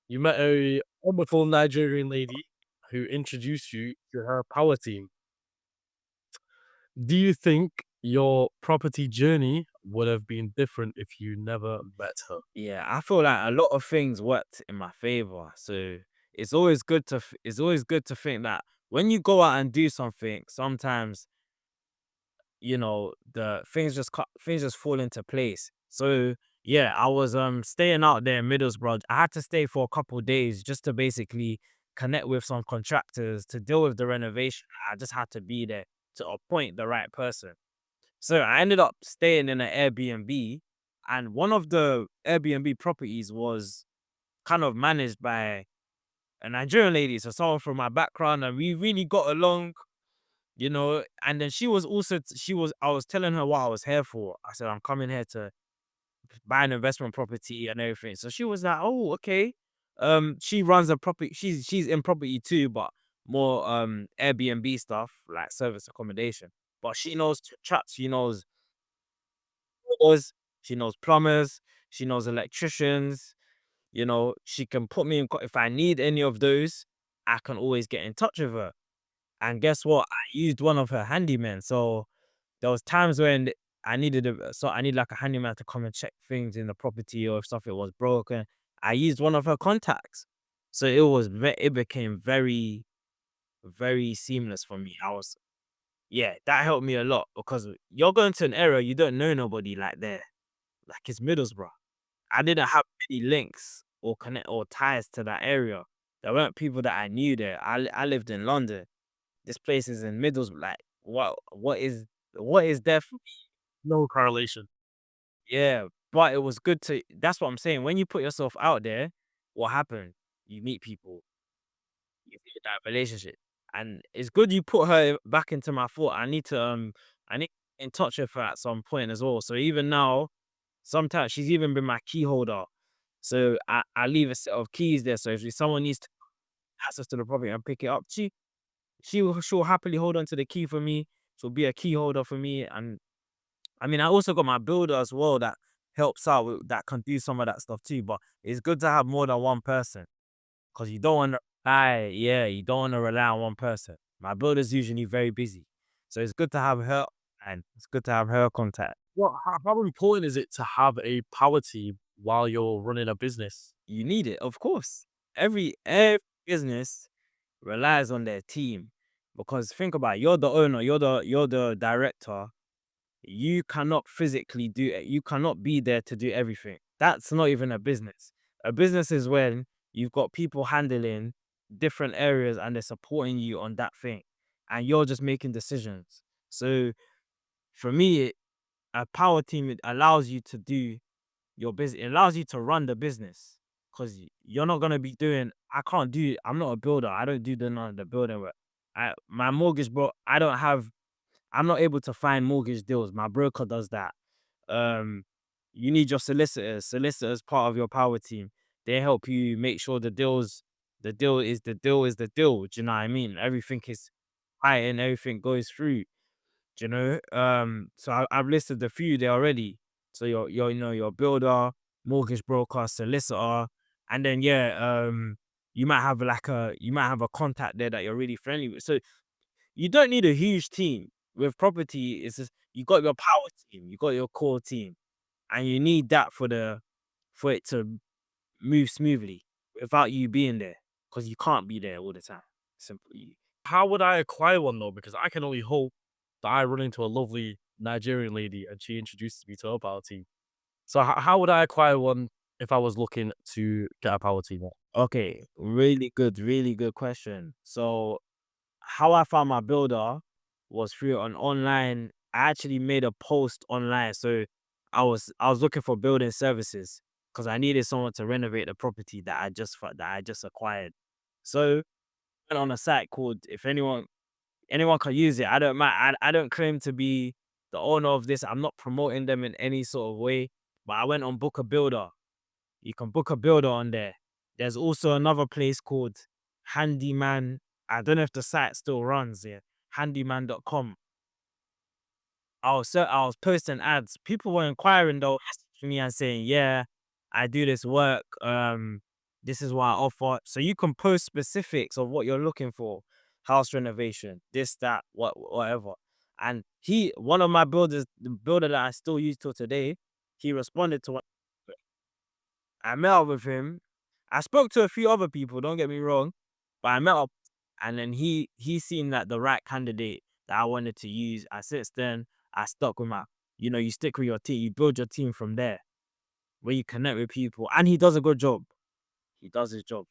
you met a wonderful Nigerian lady who introduced you to her power team. Do you think your property journey would have been different if you never met her? Yeah, I feel like a lot of things worked in my favor. So it's always good to think that when you go out and do something, sometimes the things just fall into place. So yeah, I was staying out there in Middlesbrough. I had to stay for a couple of days just to basically connect with some contractors to deal with the renovation. I just had to be there to appoint the right person. So I ended up staying in an Airbnb, and one of the Airbnb properties was kind of managed by a Nigerian lady, so someone from my background, and we really got along. And then she was also I was telling her what I was here for. I said I'm coming here to buy an investment property and everything. So she was like, "Oh, okay." She runs a property. She's in property too, but more Airbnb stuff like service accommodation. But she knows traps. Floors, she knows plumbers, she knows electricians. She can put me in. If I need any of those, I can always get in touch with her. And guess what? I used one of her handymen. So there was times when I need like a handyman to come and check things in the property, or if something was broken. I used one of her contacts. So it became very, very seamless for me. Yeah, that helped me a lot because you're going to an area you don't know nobody like there. Like it's Middlesbrough. I didn't have any links or connect or ties to that area. There weren't people that I knew there. I lived in London. This place is in Middlesbrough. Like, what is there for me? No correlation. Yeah, but it was good to. That's what I'm saying. When you put yourself out there, what happened? You meet people, you build that relationship, and it's good you put her back into my thought. I need to get in touch with her at some point as well. So even now, sometimes she's even been my key holder. So I leave a set of keys there. So if someone needs to access to the property and pick it up, she'll happily hold on to the key for me. She'll be a key holder for me. And I mean, I also got my builder as well that helps out that can do some of that stuff too. But it's good to have more than one person because you don't want to rely on one person. My builder's usually very busy, so it's good to have her, and it's good to have her contact. Well, how important is it to have a power team while you're running a business? You need it, of course. Every business relies on their team, because think about it, you're the owner, you're the director. You cannot physically do it. You cannot be there to do everything. That's not even a business. A business is when you've got people handling different areas and they're supporting you on that thing, and you're just making decisions. So for me, a power team, it allows you to do your business. It allows you to run the business because you're not gonna be doing. I can't do. I'm not a builder. I don't do none of the building work. My mortgage, bro. I'm not able to find mortgage deals. My broker does that. Um, you need your solicitors. Solicitors part of your power team. They help you make sure the deal is the deal. Do you know what I mean? Everything is right and everything goes through. Do you know? So I've listed a few there already. So your builder, mortgage broker, solicitor, and then yeah. you might have a contact there that you're really friendly with. So you don't need a huge team. With property, it's just you got your power team, you got your core team, and you need that for it to move smoothly without you being there, because you can't be there all the time. Simply. How would I acquire one though? Because I can only hope that I run into a lovely Nigerian lady and she introduces me to her power team. So how would I acquire one if I was looking to get a power team? Okay, really good question. So how I found my builder was through an online. I actually made a post online. So I was looking for building services because I needed someone to renovate the property that I just acquired. So I went on a site called, if anyone can use it. I don't mind. I don't claim to be the owner of this. I'm not promoting them in any sort of way. But I went on Book a Builder. You can book a builder on there. There's also another place called Handyman. I don't know if the site still runs, yeah. Handyman.com. I was posting ads. People were inquiring though, messaging me and saying, yeah, I do this work. This is what I offer. So you can post specifics of what you're looking for. House renovation, this, that, whatever. And one of my builders, the builder that I still use till today, he responded to what I met up with him. I spoke to a few other people, don't get me wrong, but I met up, and then he seemed like the right candidate that I wanted to use. And since then, I stuck with my, you stick with your team, you build your team from there, where you connect with people, and he does a good job. He does his job.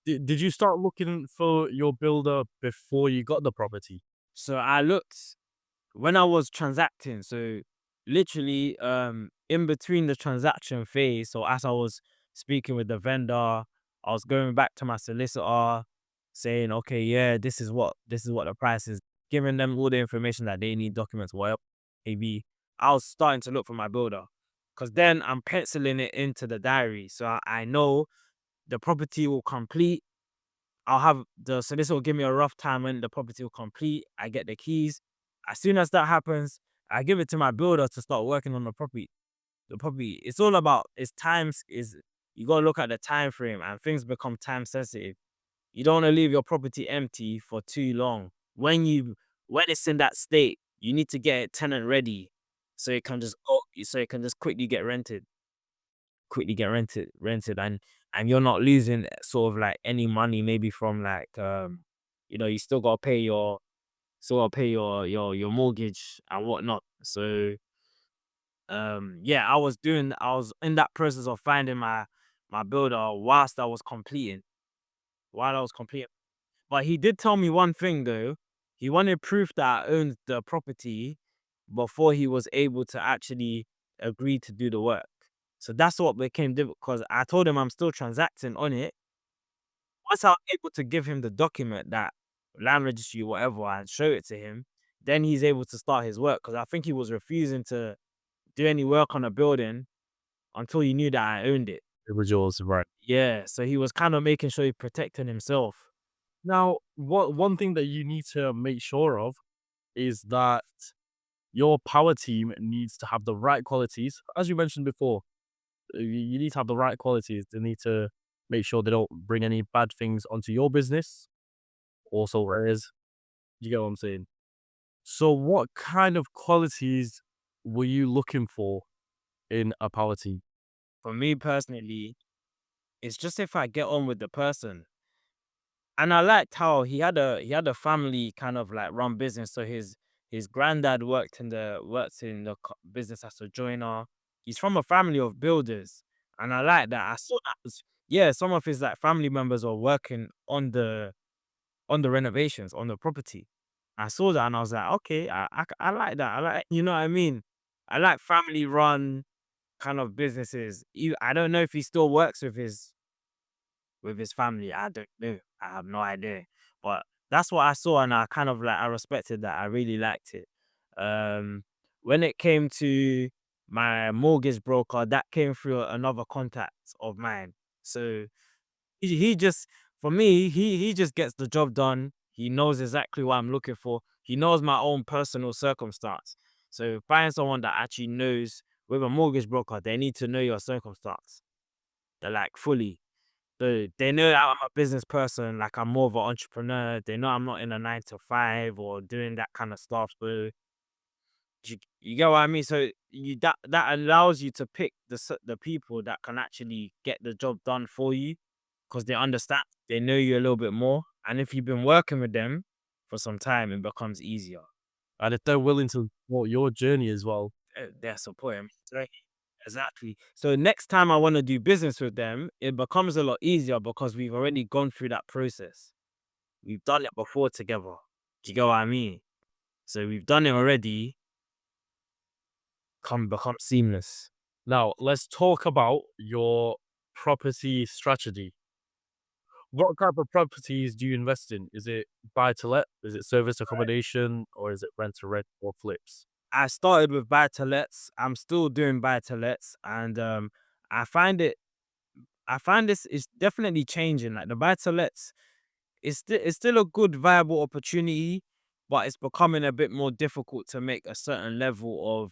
Did you start looking for your builder before you got the property? So I looked when I was transacting. So literally, in between the transaction phase, so as I was speaking with the vendor, I was going back to my solicitor, saying, okay, yeah, this is what the price is, giving them all the information that they need, documents, whatever maybe. I was starting to look for my builder, because then I'm penciling it into the diary, so I know the property will complete. I'll have the solicitor will give me a rough time when the property will complete. I get the keys. As soon as that happens, I give it to my builder to start working on the property. The property. It's all about, it's times is you gotta look at the time frame, and things become time sensitive. You don't want to leave your property empty for too long. When it's in that state, you need to get it tenant ready, so it can just quickly get rented, and you're not losing sort of like any money, maybe from like, you still gotta pay your mortgage and whatnot. So yeah, I was in that process of finding my builder while I was completing. But he did tell me one thing though. He wanted proof that I owned the property before he was able to actually agree to do the work. So that's what became difficult, because I told him I'm still transacting on it. Once I was able to give him the document, that land registry, whatever, and show it to him, then he's able to start his work. Because I think he was refusing to do any work on a building until he knew that I owned it. It was yours, right? Yeah, so he was kind of making sure he protected himself. Now, one thing that you need to make sure of is that your power team needs to have the right qualities. As you mentioned before, you need to have the right qualities. They need to make sure they don't bring any bad things onto your business. Also, whereas you get what I'm saying. So, what kind of qualities were you looking for in a power team? For me personally, it's just if I get on with the person. And I liked how he had a family kind of like run business. So his granddad worked in the business as a joiner. He's from a family of builders, and I like that. I saw that yeah, some of his like family members were working on the renovations on the property. I saw that and I was like, okay, I like that. I like, you know what I mean. I like family run kind of businesses. I don't know if he still works with his family. I don't know. I have no idea. But that's what I saw, and I kind of like I respected that. I really liked it. Um when it came to my mortgage broker, that came through another contact of mine. So he just for me, he just gets the job done. He knows exactly what I'm looking for. He knows my own personal circumstance. So find someone that actually knows. With a mortgage broker, they need to know your circumstance. They're like fully. So they know that I'm a business person, like I'm more of an entrepreneur. They know I'm not in a 9 to 5 or doing that kind of stuff. So you get what I mean? So that allows you to pick the people that can actually get the job done for you because they understand, they know you a little bit more. And if you've been working with them for some time, it becomes easier. And if they're willing to support your journey as well. They're supporting. Right. Exactly. So next time I want to do business with them, it becomes a lot easier because we've already gone through that process. We've done it before together. Do you get what I mean? So we've done it already. Become seamless. Now, let's talk about your property strategy. What type of properties do you invest in? Is it buy to let? Is it service accommodation? Or is it rent to rent or flips? I started with buy to lets. I'm still doing buy to lets, and I find it. I find this is definitely changing. Like the buy to lets, it's still a good viable opportunity, but it's becoming a bit more difficult to make a certain level of,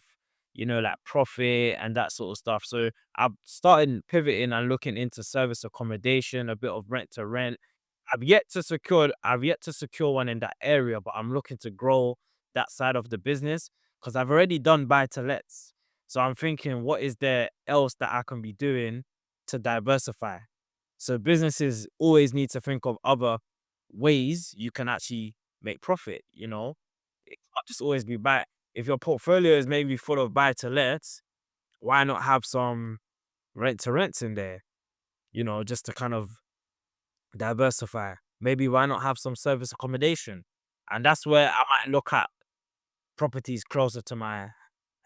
like profit and that sort of stuff. So I've started pivoting and looking into service accommodation, a bit of rent to rent. I've yet to secure one in that area, but I'm looking to grow that side of the business because I've already done buy to lets. So I'm thinking, what is there else that I can be doing to diversify? So businesses always need to think of other ways you can actually make profit, It can't just always be buy. If your portfolio is maybe full of buy to lets, why not have some rent to rents in there, just to kind of diversify. Maybe why not have some service accommodation? And that's where I might look at properties closer to my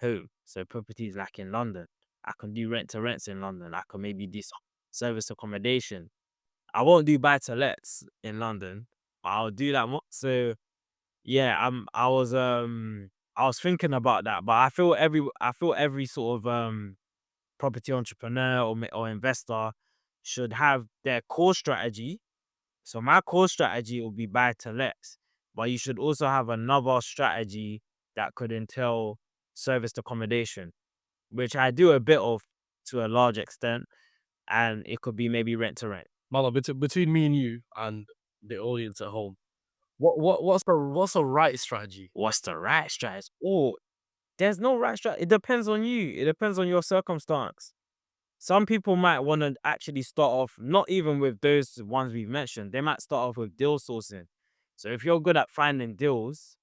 home. So properties like in London. I can do rent to rents in London. I can maybe do some service accommodation. I won't do buy to lets in London, but I'll do that more. So yeah, I was thinking about that, but I feel every sort of property entrepreneur or investor should have their core strategy. So my core strategy will be buy to lets, but you should also have another strategy that could entail serviced accommodation, which I do a bit of to a large extent, and it could be maybe rent to rent. Marlon, between me and you and the audience at home, what's the right strategy? What's the right strategy? Oh, there's no right strategy. It depends on you. It depends on your circumstance. Some people might want to actually start off not even with those ones we've mentioned. They might start off with deal sourcing. So if you're good at finding deals,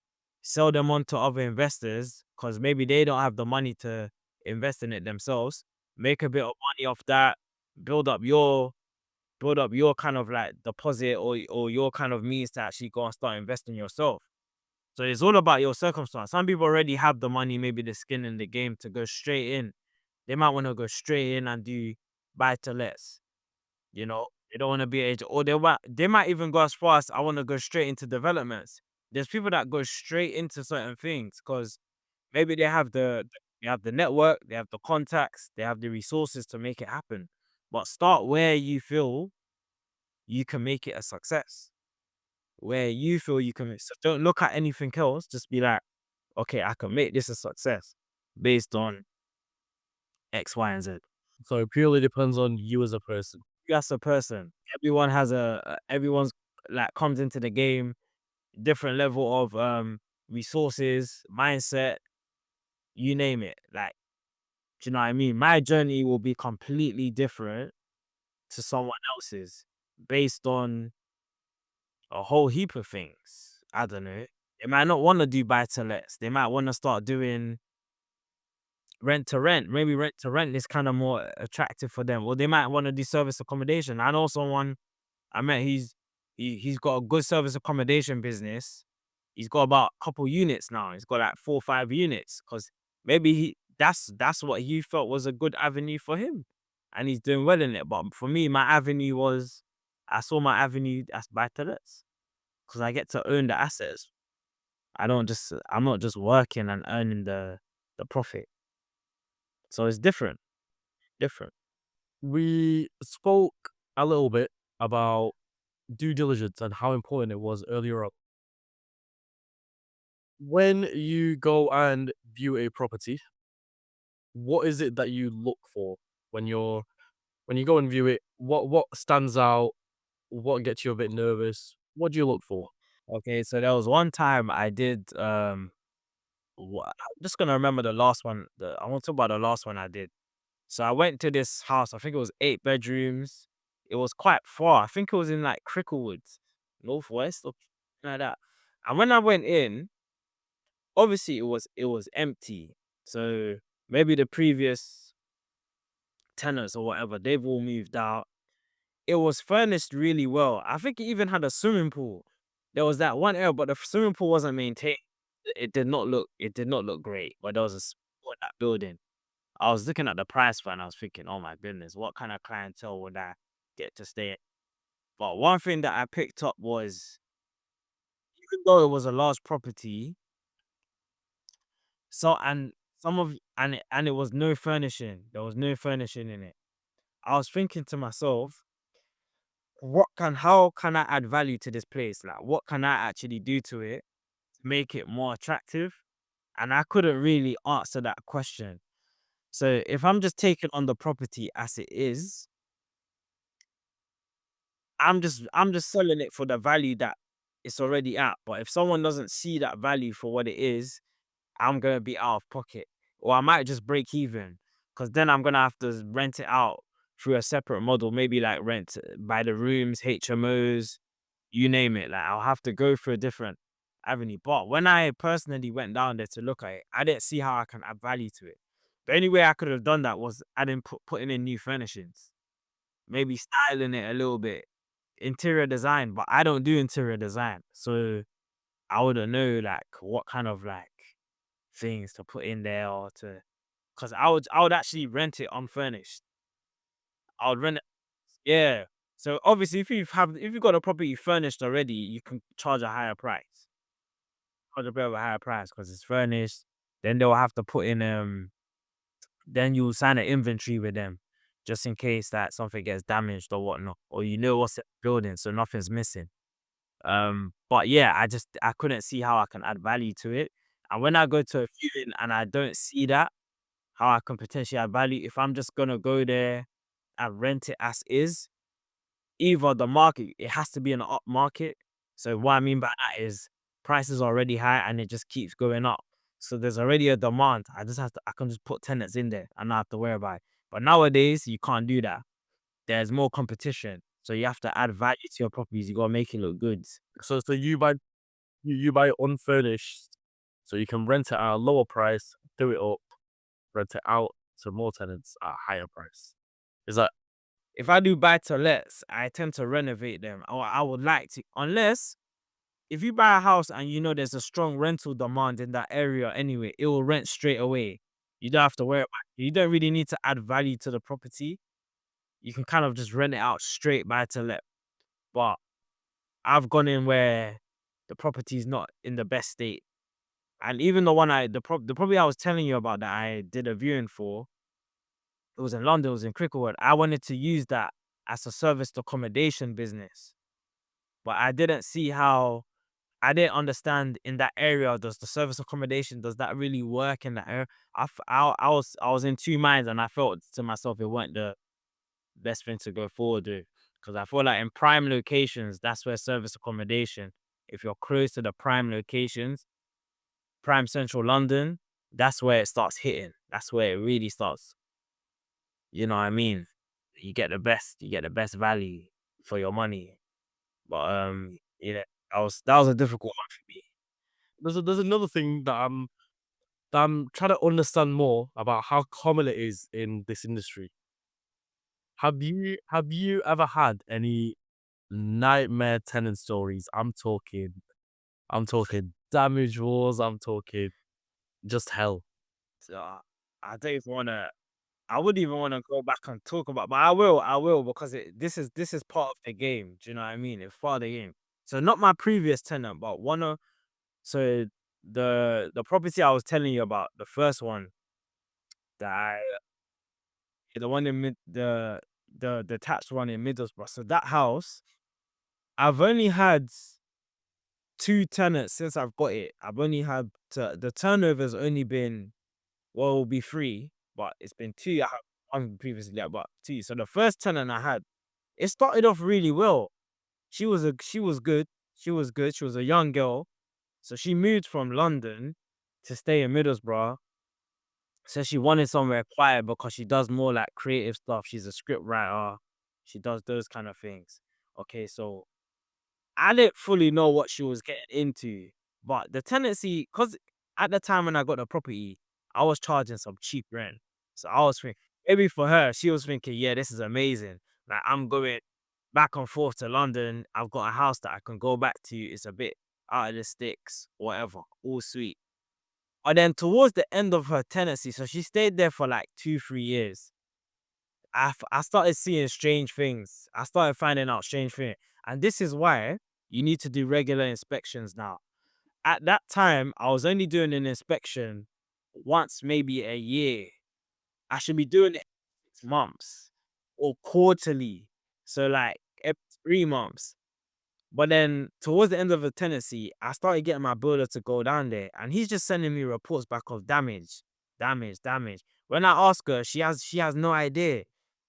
sell them on to other investors because maybe they don't have the money to invest in it themselves. Make a bit of money off that. Build up your build up your kind of like deposit or your kind of means to actually go and start investing yourself. So it's all about your circumstance. Some people already have the money, maybe the skin in the game to go straight in. They might want to go straight in and do buy to lets. They don't want to be agent, or they might even go as far as I want to go straight into developments. There's people that go straight into certain things because maybe they have the network, they have the contacts, they have the resources to make it happen. But start where you feel you can make it a success. Where you feel you can so don't look at anything else. Just be like, okay, I can make this a success based on X, Y, and Z. So it purely depends on you as a person. You as a person, everyone's like comes into the game, different level of resources, mindset, you name it. Like, do you know what I mean? My journey will be completely different to someone else's based on a whole heap of things. I don't know. They might not want to do buy to lets. They might want to start doing rent to rent. Maybe rent to rent is kind of more attractive for them. Or they might want to do service accommodation. I know someone I met, he's got a good service accommodation business. He's got about a couple units now. He's got like 4 or 5 units because maybe that's what he felt was a good avenue for him, and he's doing well in it. But for me, I saw my avenue as buy to lets because I get to own the assets. I'm not just working and earning the profit. So it's different, different. We spoke a little bit about due diligence and how important it was earlier on. When you go and view a property, what is it that you look for when you're When you go and view it, what stands out? What gets you a bit nervous? What do you look for? Okay, so there was one time I did I'm just gonna remember the last one. I want to talk about the last one I did. So I went to this house. I think it was 8 bedrooms. It was quite far. I think it was in like Cricklewood, Northwest or something like that. And when I went in, obviously it was empty. So maybe the previous tenants or whatever, they've all moved out. It was furnished really well. I think it even had a swimming pool. There was that one area, but the swimming pool wasn't maintained. It did not look great. But there was a in that building. I was looking at the price for it and I was thinking, oh my goodness, what kind of clientele would I get to stay at? But one thing that I picked up was, even though it was a large property, so and some of and it was no furnishing. There was no furnishing in it. I was thinking to myself, how can I add value to this place? Like, what can I actually do to it to make it more attractive? And I couldn't really answer that question. So if I'm just taking on the property as it is, I'm just selling it for the value that it's already at. But if someone doesn't see that value for what it is, I'm gonna be out of pocket. Or I might just break even. Cause then I'm gonna have to rent it out through a separate model, maybe like rent by the rooms, HMOs, you name it. Like I'll have to go for a different avenue. But when I personally went down there to look at it, I didn't see how I can add value to it. The only way I could have done that was putting in new furnishings, maybe styling it a little bit, interior design. But I don't do interior design, so I wouldn't know like what kind of like things to put in there or to. Cause I would actually rent it unfurnished. I would rent it, yeah. So obviously, if you've got a property furnished already, you can charge a higher price. Charge a bit of a higher price because it's furnished. Then they'll have to put in then you'll sign an inventory with them, just in case that something gets damaged or whatnot, or you know what's in the building, so nothing's missing. But yeah, I couldn't see how I can add value to it. And when I go to a viewing and I don't see that, how I can potentially add value, if I'm just gonna go there and rent it as is, either the market, it has to be an up market. So what I mean by that is prices are already high and it just keeps going up. So there's already a demand. I can just put tenants in there and not have to worry about it. But nowadays you can't do that. There's more competition. So you have to add value to your properties. You gotta make it look good. So you buy unfurnished, so you can rent it at a lower price, do it up, rent it out to more tenants at a higher price. Is that If I do buy to lets, I tend to renovate them. Or I would like to, unless if you buy a house and you know there's a strong rental demand in that area anyway, it will rent straight away. You don't have to worry about it. You don't really need to add value to the property. You can kind of just rent it out straight buy to let. But I've gone in where the property is not in the best state. And even the property I was telling you about that I did a viewing for, it was in London, it was in Cricklewood. I wanted to use that as a serviced accommodation business. But I didn't understand in that area, does the service accommodation, does that really work in that area? I was in two minds and I felt to myself it weren't the best thing to go forward with. Because I feel like in prime locations, that's where service accommodation, if you're close to the prime locations, prime central London, that's where it starts hitting. That's where it really starts. You know what I mean? You get the best value for your money. But yeah, that was a difficult one for me. there's another thing that I'm trying to understand more about how common it is in this industry. Have you ever had any nightmare tenant stories? I'm talking damage wars. I'm talking just hell. So I don't even wanna I wouldn't even wanna go back and talk about, but I will because this is part of the game. Do you know what I mean? It's part of the game. So not my previous tenant, but so the property I was telling you about, the first one that the one in the detached one in Middlesbrough. So that house, I've only had two tenants since I've got it. I've only had the turnover's only been, well, it'll be three, but it's been two. I'm previously at about two. So the first tenant I had, it started off really well. She was good. She was good. She was a young girl. So she moved from London to stay in Middlesbrough. So she wanted somewhere quiet because she does more like creative stuff. She's a script writer. She does those kind of things. Okay, so I didn't fully know what she was getting into, but the tenancy, because at the time when I got the property, I was charging some cheap rent. So I was thinking, maybe for her, she was thinking, yeah, this is amazing. Like I'm going back and forth to London. I've got a house that I can go back to. It's a bit out of the sticks, whatever, all sweet. And then towards the end of her tenancy, so she stayed there for like 2, 3 years. I started seeing strange things. I started finding out strange things. And this is why you need to do regular inspections now. At that time, I was only doing an inspection once, maybe a year. I should be doing it 6 months or quarterly. So like every 3 months. But then towards the end of the tenancy, I started getting my builder to go down there, and he's just sending me reports back of damage, damage, damage. When I ask her, she has no idea.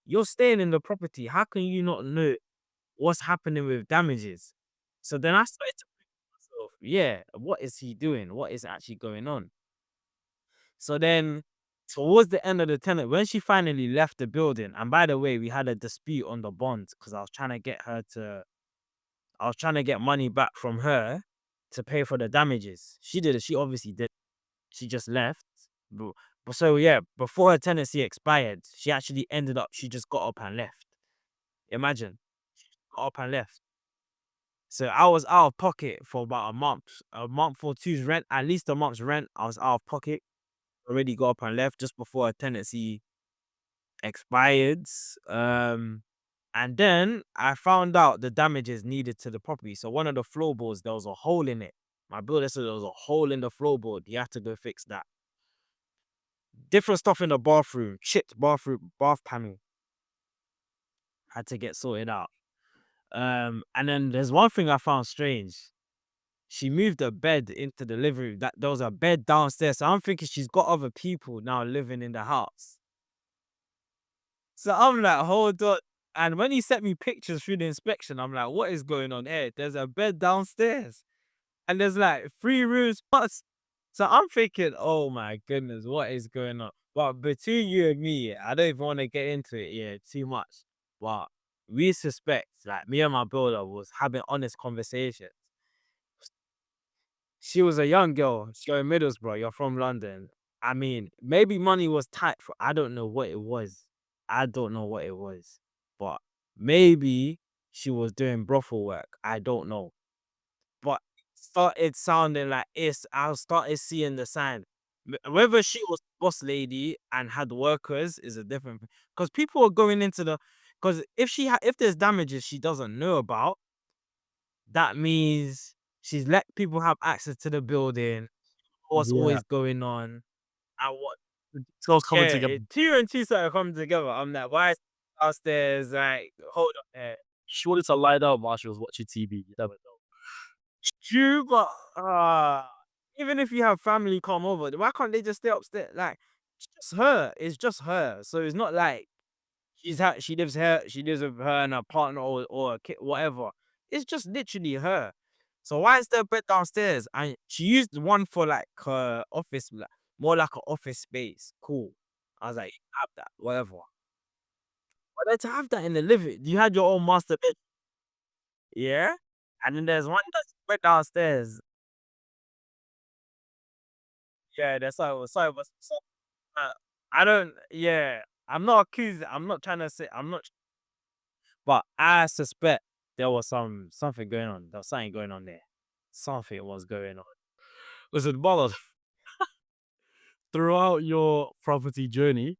You're staying in the property. How can you not know what's happening with damages? So then I started to think to myself, yeah, what is he doing? What is actually going on? So then towards the end of the tenant, when she finally left the building, and by the way, we had a dispute on the bond because I was trying to get money back from her to pay for the damages. She did it. She obviously did. She just left. But, but so yeah, before her tenancy expired, she actually ended up. She just got up and left. Imagine, got up and left. So I was out of pocket for about a month or two's rent, at least a month's rent. I was out of pocket. Already got up and left just before her tenancy expired. Um, and then I found out the damages needed to the property. So one of the floorboards, there was a hole in it. My builder said there was a hole in the floorboard. You have to go fix that. Different stuff in the bathroom, chipped bath panel had to get sorted out. And then there's one thing I found strange. She moved a bed into the living room. That there was a bed downstairs. So I'm thinking she's got other people now living in the house. So I'm like, hold on. And when he sent me pictures through the inspection, I'm like, what is going on here? There's a bed downstairs and there's like 3 rooms plus. So I'm thinking, oh my goodness, what is going on? But between you and me, I don't even want to get into it too much. But we suspect, like me and my builder was having honest conversations. She was a young girl. You're in Middlesbrough. You're from London. I mean, maybe money was tight for. I don't know what it was. I don't know what it was, but maybe she was doing brothel work. I don't know, but started sounding like it's. I started seeing the sign. Whether she was boss lady and had workers is a different. Because people are going into the. Because if there's damages she doesn't know about, that means she's let people have access to the building. What's Yeah, always going on and what it's all coming yeah, together. two and two started coming together. I'm like, why is downstairs? Like, hold on there. She wanted to lie down while she was watching TV. You never know. True, but even if you have family come over, why can't they just stay upstairs? Like, it's just her. It's just her. So it's not like she lives with her and her partner or a kid, whatever. It's just literally her. So why is there a bed downstairs? And she used one for like her office, like, more like an office space. Cool. I was like, have that, whatever. But then to have that in the living, you had your own master bed, yeah? And then there's one that's right downstairs. Yeah, that's how it was. Sorry, but uh, I don't. Yeah, I'm not accusing. I'm not trying to say. I'm not. But I suspect there was something going on. There was something going on there. Something was going on. Listen, Marlon, throughout your property journey,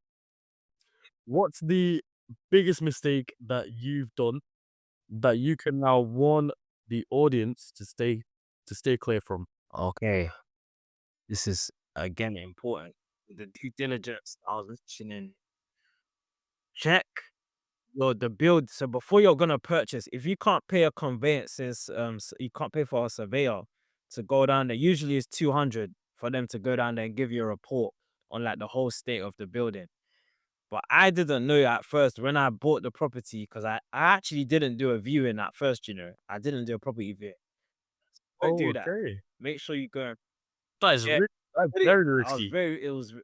what's the biggest mistake that you've done that you can now warn the audience to stay clear from? Okay, this is again important. The due diligence I was mentioning. Check the build. So before you're gonna purchase, if you can't pay a conveyances, you can't pay for a surveyor to go down there. Usually it's 200 for them to go down there and give you a report on like the whole state of the building. But I didn't know at first when I bought the property because I actually didn't do a viewing at first, you know. I didn't do a property viewing. Don't Oh, do that. okay. Make sure you go. That is Yeah, that's really, very I was risky. very. It was.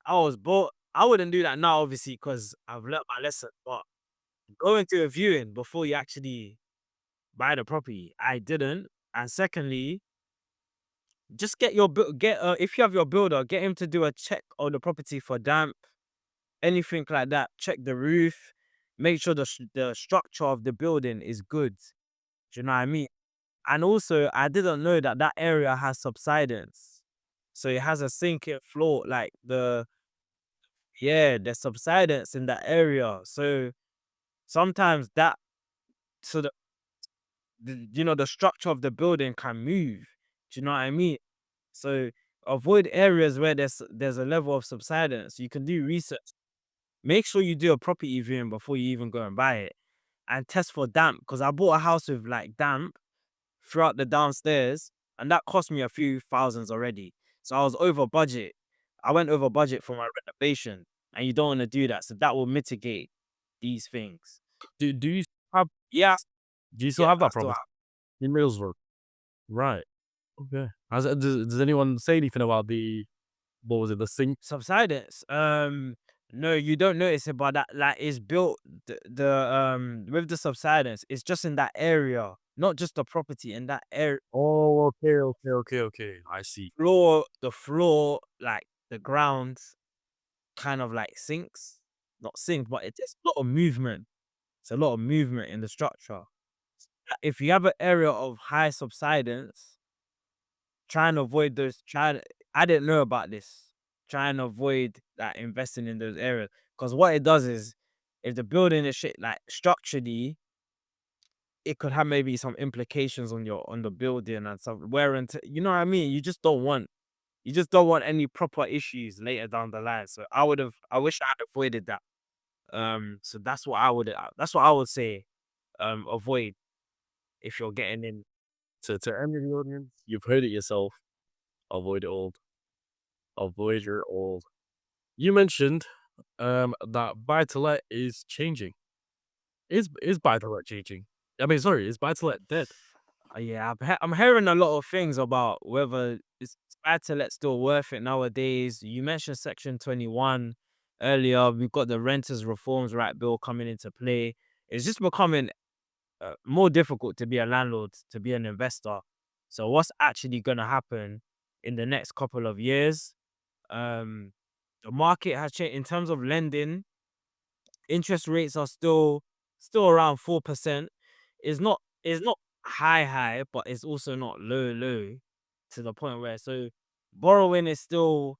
I was bought. I wouldn't do that now, obviously, because I've learnt my lesson. But going to a viewing before you actually buy the property, I didn't. And secondly, just get your if you have your builder, get him to do a check on the property for damp, anything like that. Check the roof, make sure the structure of the building is good. Do you know what I mean? And also, I didn't know that that area has subsidence, so it has a sinking floor, like the subsidence in that area. So sometimes so the structure of the building can move. Do you know what I mean? So avoid areas where there's a level of subsidence. You can do research. Make sure you do a property viewing before you even go and buy it, and test for damp. Because I bought a house with like damp throughout the downstairs, and that cost me a few thousands already. So I was over budget. I went over budget for my renovation, and you don't want to do that. So that will mitigate these things. Do you have Yeah, do you still yeah, have I that still property have in Middlesbrough? Right. Okay. Does anyone say anything about the what was it, the sink? subsidence. No, you don't notice it, but that like it's built with the subsidence. It's just in that area, not just the property in that area. Oh, okay. I see. The floor, like the ground, kind of like sinks, not sinks, but it's a lot of movement. It's a lot of movement in the structure. If you have an area of high subsidence, try and avoid those. I didn't know about this. Try and avoid like investing in those areas because what it does is, if the building is shit like structurally, it could have maybe some implications on the building and some wear and you know what I mean. You just don't want any proper issues later down the line. So I wish I had avoided that. So that's what I would say. Avoid if you're getting in. To any of the audience, you've heard it yourself. Avoid old. Avoid your old. You mentioned that buy to let is changing. Is buy to let changing? I mean, sorry, is buy to let dead? Yeah, I'm hearing a lot of things about whether it's buy to let still worth it nowadays. You mentioned Section 21 earlier. We've got the Renters Reforms Right Bill coming into play. It's just becoming more difficult to be a landlord, to be an investor. So what's actually going to happen in the next couple of years? Um, the market has changed in terms of lending. Interest rates are still around 4%. It's not high, but it's also not low to the point where borrowing is still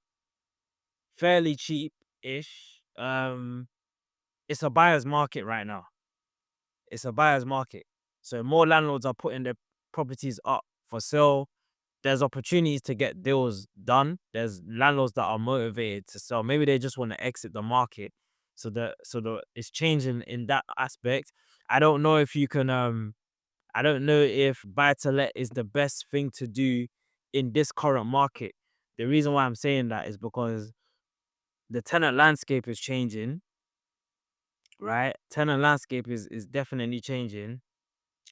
fairly cheap-ish. It's a buyer's market right now. It's a buyer's market. So more landlords are putting their properties up for sale. There's opportunities to get deals done. There's landlords that are motivated to sell. Maybe they just want to exit the market. So the it's changing in that aspect. I don't know if you can I don't know if buy to let is the best thing to do in this current market. The reason why I'm saying that is because the tenant landscape is changing, right? Tenant landscape is definitely changing.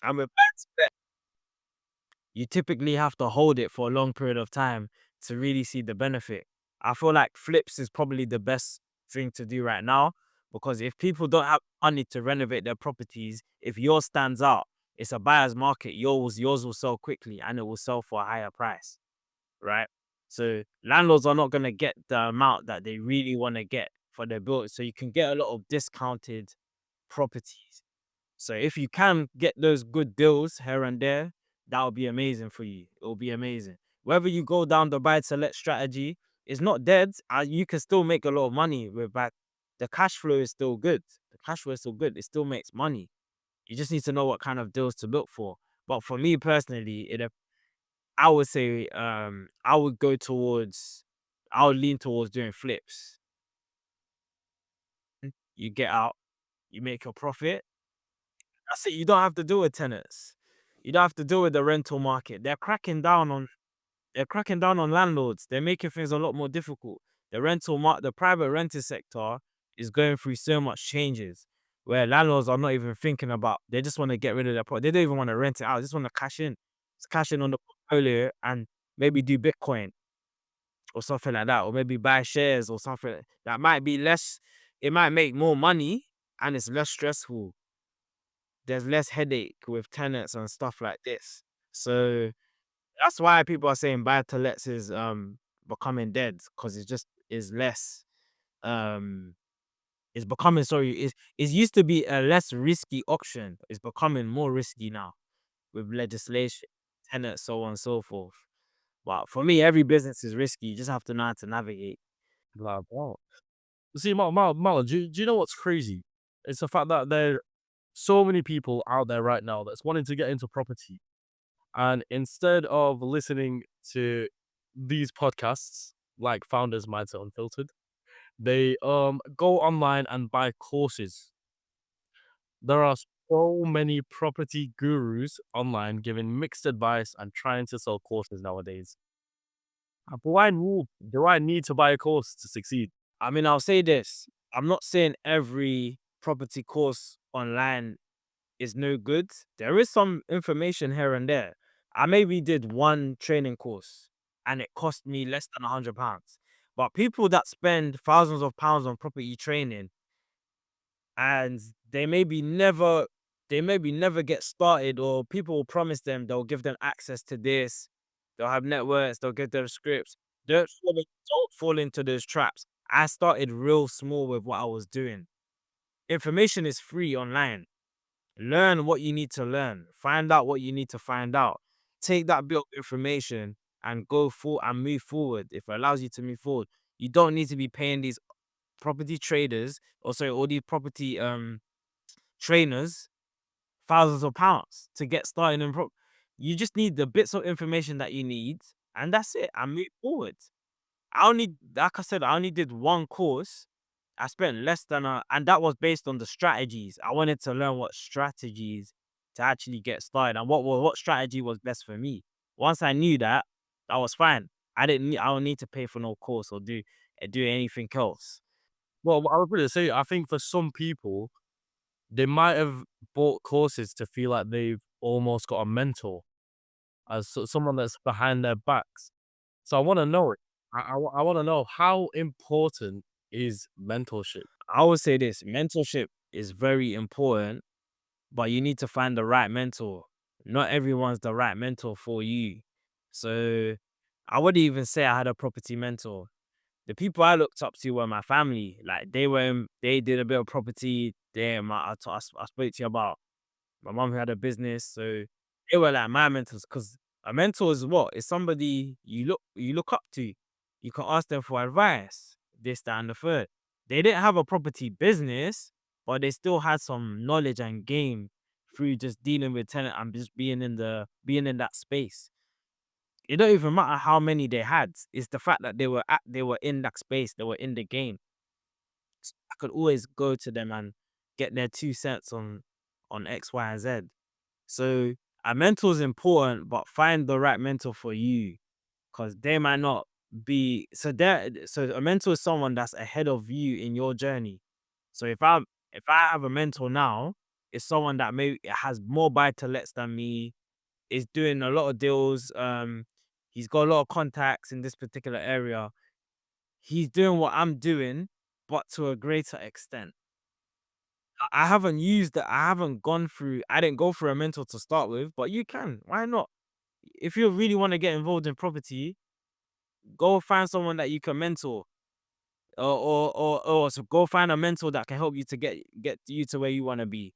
And with buy to let, you typically have to hold it for a long period of time to really see the benefit. I feel like flips is probably the best thing to do right now because if people don't have money to renovate their properties, if yours stands out, it's a buyer's market. Yours will sell quickly and it will sell for a higher price, right? So landlords are not gonna get the amount that they really want to get for their build. So you can get a lot of discounted properties. So if you can get those good deals here and there, that would be amazing for you. It will be amazing. Whether you go down the buy to let strategy, it's not dead. You can still make a lot of money with back. The cash flow is still good. The cash flow is still good. It still makes money. You just need to know what kind of deals to look for. But for me personally, I would say I would lean towards doing flips. You get out, you make your profit. That's it. You don't have to deal with tenants. You don't have to deal with the rental market. They're cracking down on landlords. They're making things a lot more difficult. The private rented sector is going through so much changes where landlords are not even thinking about. They just want to get rid of their property. They don't even want to rent it out. They just want to cash in, just cash in on the portfolio and maybe do Bitcoin or something like that, or maybe buy shares or something that might be less. It might make more money and it's less stressful. There's less headache with tenants and stuff like this. So that's why people are saying buy to lets is becoming dead because it just is less um it's becoming sorry it used to be a less risky option. It's becoming more risky now with legislation, tenants, so on and so forth. But for me, every business is risky. You just have to know how to navigate. Blah, blah. See, Marlon, do you know what's crazy? It's the fact that there are so many people out there right now that's wanting to get into property. And instead of listening to these podcasts like Founders Mindset Unfiltered, they go online and buy courses. There are so many property gurus online giving mixed advice and trying to sell courses nowadays. But why need to buy a course to succeed? I mean, I'll say this. I'm not saying every property course online is no good. There is some information here and there. I maybe did one training course and it cost me less than £100. But people that spend thousands of pounds on property training and they maybe never get started, or people will promise them they'll give them access to this, they'll have networks, they'll give them scripts. Don't fall into those traps. I started real small with what I was doing. Information is free online. Learn what you need to learn. Find out what you need to find out. Take that bit of information and go for and move forward. If it allows you to move forward, you don't need to be paying these property traders, or sorry, all these property trainers thousands of pounds to get started in you just need the bits of information that you need, and that's it. And move forward. I only, like I said, I only did one course. I spent less than and that was based on the strategies. I wanted to learn what strategies to actually get started and what strategy was best for me. Once I knew that, I was fine. I don't need to pay for no course or do anything else. Well, I was going to say, I think for some people, they might have bought courses to feel like they've almost got a mentor as someone that's behind their backs. So I want to know it. I want to know how important is mentorship. I would say this mentorship is very important, but you need to find the right mentor. Not everyone's the right mentor for you. So I wouldn't even say I had a property mentor. The people I looked up to were my family. Like they did a bit of property. I spoke to you about my mom who had a business, so they were like my mentors. Because a mentor is what? It's somebody you look up to. You can ask them for advice, this, that, and the third. They didn't have a property business, but they still had some knowledge and game through just dealing with tenant and just being in that space. It don't even matter how many they had. It's the fact that they were in that space, they were in the game. I could always go to them and get their 2 cents on X, Y, and Z. So a mentor is important, but find the right mentor for you because they might not be so a mentor is someone that's ahead of you in your journey. So if I have a mentor now, it's someone that maybe has more buy to lets than me, is doing a lot of deals. He's got a lot of contacts in this particular area. He's doing what I'm doing, but to a greater extent. I haven't used that. I haven't gone through. I didn't go through a mentor to start with, but you can. Why not? If you really want to get involved in property, go find someone that you can mentor, or so go find a mentor that can help you to get you to where you want to be.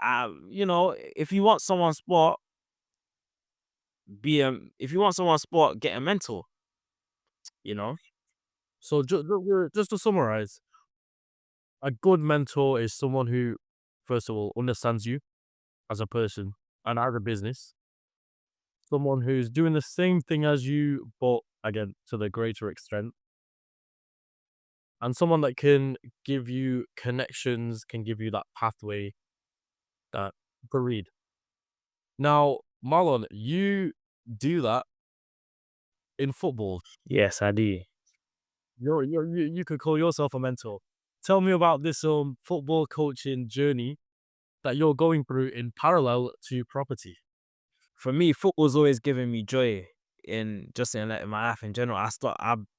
If you want someone's spot, if you want someone's spot, get a mentor. You know. So just to summarize, a good mentor is someone who, first of all, understands you as a person and as a business. Someone who's doing the same thing as you, but again, to the greater extent. And someone that can give you connections, can give you that pathway that to read. Now, Marlon, you do that in football. Yes, I do. You could call yourself a mentor. tell me about this football coaching journey that you're going through in parallel to property. For me, football's always given me joy in like, my life in general.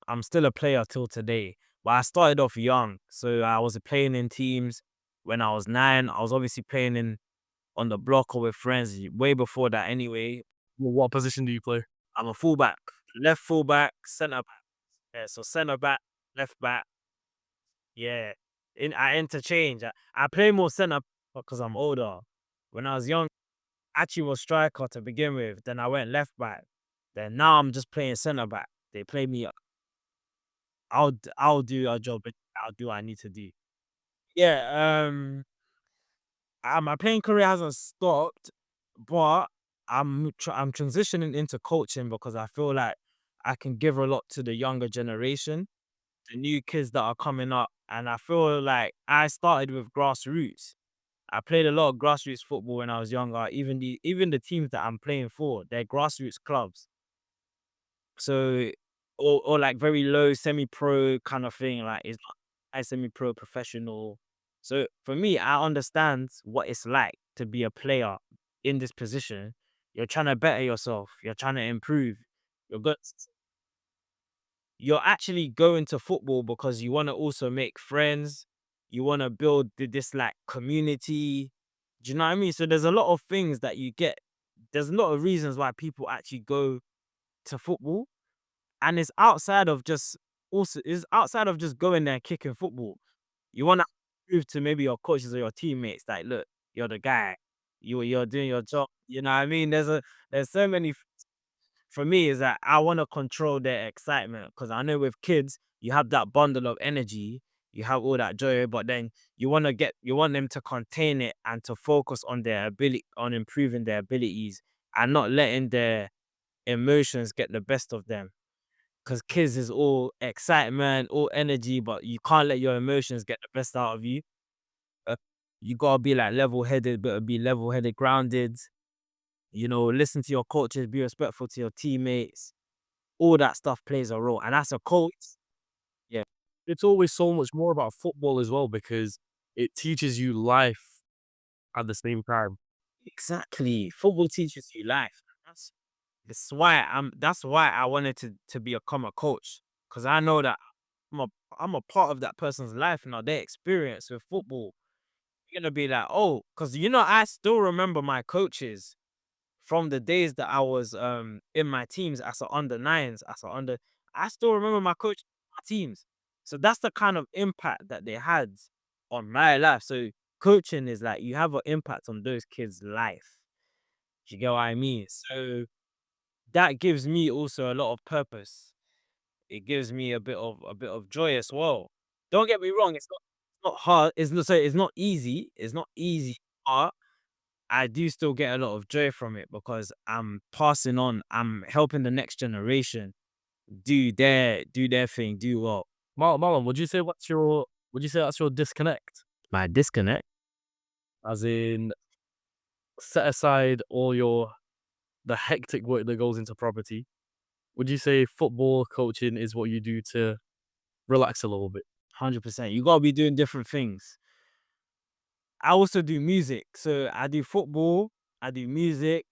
I'm still a player till today, but I started off young. So I was playing in teams when I was 9. I was obviously playing in on the block or with friends way before that anyway. What position do you play? I'm a fullback, left fullback, centre back. Yeah, so centre back, left back. Yeah, I interchange. I play more centre because I'm older. When I was young, actually was striker to begin with. Then I went left back. Then now I'm just playing centre back. They play me. I'll do a job. I'll do what I need to do. Yeah. My playing career hasn't stopped, but I'm transitioning into coaching because I feel like I can give a lot to the younger generation, the new kids that are coming up, and I feel like I started with grassroots. I played a lot of grassroots football when I was younger. Even the teams that I'm playing for, they're grassroots clubs. So or like very low semi-pro kind of thing. Like it's not high semi-pro professional. So for me, I understand what it's like to be a player in this position. You're trying to better yourself. You're trying to improve. You're good. You're actually going to football because you want to also make friends. You want to build this like community. Do you know what I mean? So there's a lot of things that you get. There's a lot of reasons why people actually go to football, and it's outside of just going there and kicking football. You want to prove to maybe your coaches or your teammates like, look, you're the guy. You're doing your job. You know what I mean? There's so many for me is that I want to control their excitement because I know with kids you have that bundle of energy, you have all that joy, but then you want them to contain it and to focus on their ability on improving their abilities and not letting their emotions get the best of them. Because kids is all excitement, all energy, but you can't let your emotions get the best out of you. Uh, you gotta be like level headed, but be level headed, grounded. Listen to your coaches, be respectful to your teammates. All that stuff plays a role, and as a coach, yeah, It's always so much more about football as well because it teaches you life at the same time. exactly. Football teaches you life. That's why I wanted to become a coach because I know that I'm a part of that person's life now. Their experience with football, you're gonna be like, oh, because I still remember my coaches from the days that I was in my teams as a under nines, as a under. I still remember my coach, my teams. So that's the kind of impact that they had on my life. So coaching is like you have an impact on those kids' life. Do you get what I mean? So that gives me also a lot of purpose. It gives me a bit of joy as well. Don't get me wrong, it's not hard. It's not easy. It's not easy, but I do still get a lot of joy from it because I'm passing on. I'm helping the next generation do their thing, do well. Marlon, would you say that's your disconnect? My disconnect. As in set aside the hectic work that goes into property. Would you say football coaching is what you do to relax a little bit? 100%. You gotta be doing different things. I also do music, so I do football. I do music.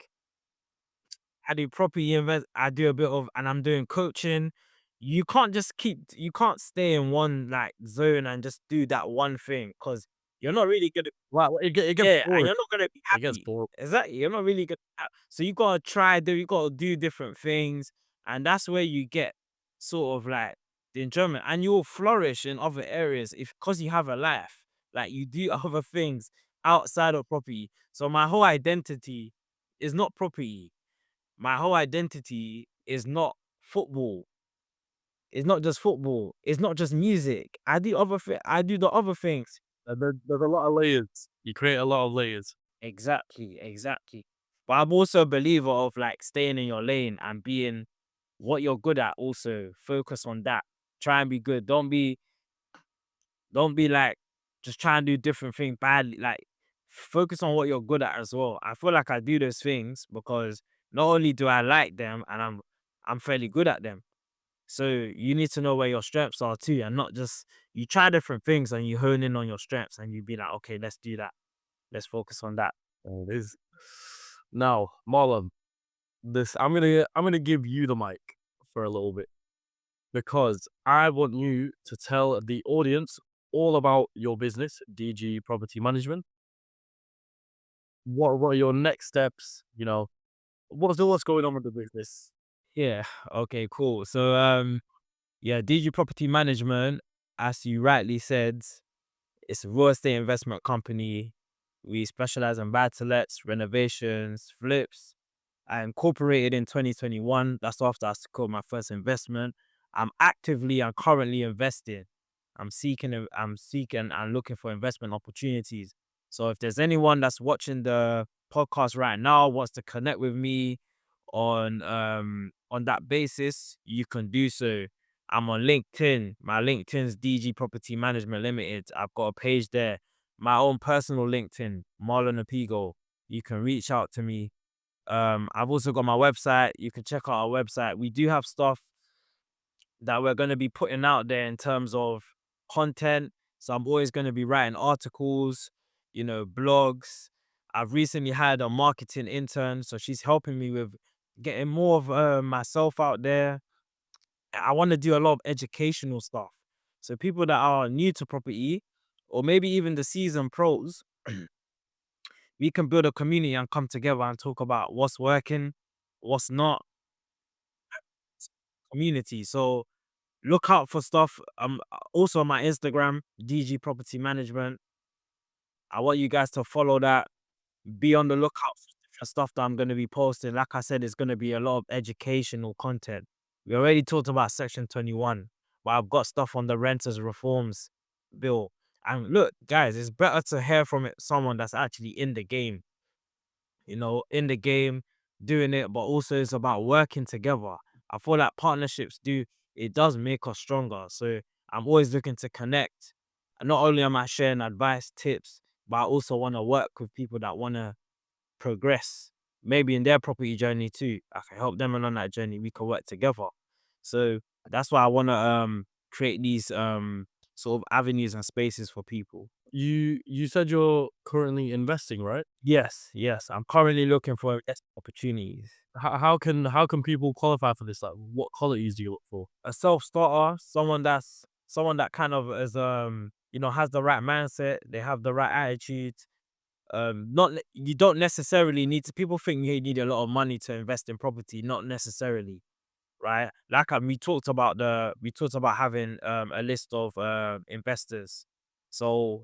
I do property invest. I do a bit of, and I'm doing coaching. You can't stay in one like zone and just do that one thing because you're not really gonna, Wow, it gets yeah, and boring. you're not gonna be It gets happy. boring. Exactly, you're not really gonna. So you gotta do different things, and that's where you get sort of like the enjoyment, and you'll flourish in other areas if because you have a life, like you do other things outside of property. So my whole identity is not property. My whole identity is not football. It's not just football. It's not just music. I do the other things. There's a lot of layers. You create a lot of layers. Exactly, exactly. But I'm also a believer of like staying in your lane and being what you're good at. Also, focus on that. Try and be good. Don't be like just try and do different things badly. Like focus on what you're good at as well. I feel like I do those things because not only do I like them and I'm fairly good at them. So you need to know where your strengths are too, and not just you try different things and you hone in on your strengths and you be like, okay, let's do that. Let's focus on that. It is. Now, Marlon, this I'm gonna give you the mic for a little bit because I want you to tell the audience all about your business, DG Property Management. What are your next steps? You know, what's going on with the business? Yeah. Okay, cool. So yeah, DG Property Management, as you rightly said, it's a real estate investment company. We specialize in buy to lets, renovations, flips. I incorporated in 2021. That's after I secured my first investment. I'm currently investing. I'm seeking and looking for investment opportunities. So if there's anyone that's watching the podcast right now wants to connect with me on that basis, you can do so. I'm on LinkedIn. My LinkedIn's DG Property Management Limited. I've got a page there. My own personal LinkedIn, Marlon Opigo. You can reach out to me. I've also got my website. You can check out our website. We do have stuff that we're going to be putting out there in terms of content. So I'm always going to be writing articles, blogs. I've recently had a marketing intern, so she's helping me with getting more of myself out there. I want to do a lot of educational stuff. So people that are new to property, or maybe even the seasoned pros, we can build a community and come together and talk about what's working, what's not, community. So look out for stuff. Also on my Instagram, DG Property Management. I want you guys to follow that. Be on the lookout for different stuff that I'm going to be posting. Like I said, it's going to be a lot of educational content. We already talked about Section 21, but I've got stuff on the renters reforms bill. And look, guys, it's better to hear from someone that's actually in the game, in the game, doing it, but also it's about working together. I feel like it does make us stronger. So I'm always looking to connect. And not only am I sharing advice, tips, but I also want to work with people that want to progress, maybe in their property journey too. I can help them along that journey. We can work together. So that's why I want to create these sort of avenues and spaces for people. You said you're currently investing, right? Yes, yes. I'm currently looking for opportunities. How can people qualify for this? Like, what qualities do you look for? A self-starter, someone that kind of is has the right mindset, they have the right attitude. Not You don't necessarily need to. People think you need a lot of money to invest in property. Not necessarily, right? Like we talked about having a list of investors. So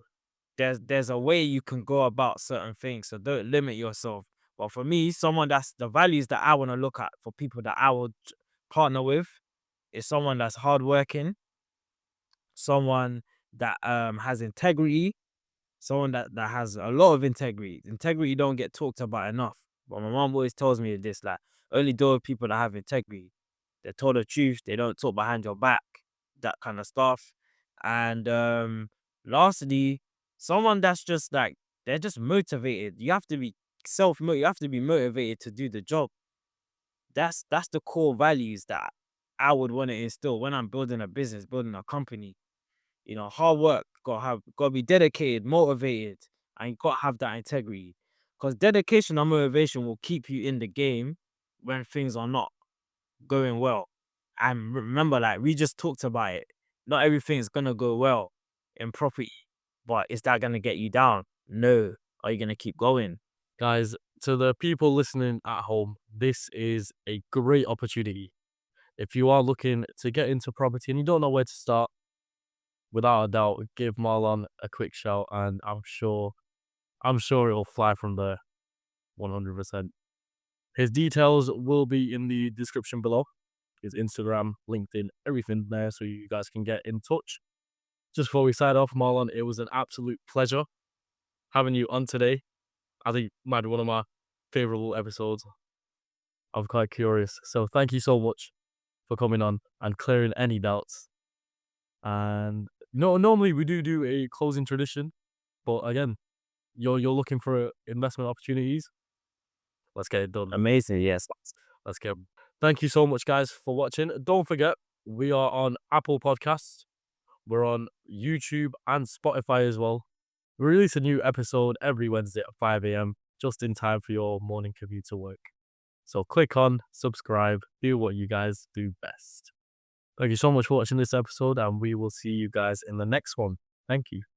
there's a way you can go about certain things. So don't limit yourself. But for me, someone that's the values that I want to look at for people that I would partner with is someone that's hardworking, someone that has integrity, someone that has a lot of integrity. Integrity don't get talked about enough. But my mom always tells me this, like, only deal with people that have integrity. They tell the truth, they don't talk behind your back, that kind of stuff. And lastly, someone that's just like they're just motivated. You have to be you have to be motivated to do the job. That's the core values that I would want to instill when I'm building a business, building a company. Hard work, gotta be dedicated, motivated, and you gotta have that integrity. Because dedication and motivation will keep you in the game when things are not going well. And remember, like we just talked about it, not everything's gonna go well in property, but is that gonna get you down? No. Are you gonna keep going? Guys, to the people listening at home, this is a great opportunity. If you are looking to get into property and you don't know where to start, without a doubt, give Marlon a quick shout, and I'm sure it'll fly from there, 100%. His details will be in the description below. His Instagram, LinkedIn, everything there, so you guys can get in touch. Just before we sign off, Marlon, it was an absolute pleasure having you on today. I think it might be one of my favorite little episodes. I'm quite curious. So thank you so much for coming on and clearing any doubts. And no, normally we do a closing tradition, but again, you're looking for investment opportunities. Let's get it done. Amazing, yes. Let's get. Thank you so much, guys, for watching. Don't forget, We are on Apple Podcasts. We're on YouTube and Spotify as well. We release a new episode every Wednesday at 5 a.m. just in time for your morning commute to work. So click on, subscribe, do what you guys do best. Thank you so much for watching this episode, and we will see you guys in the next one. Thank you.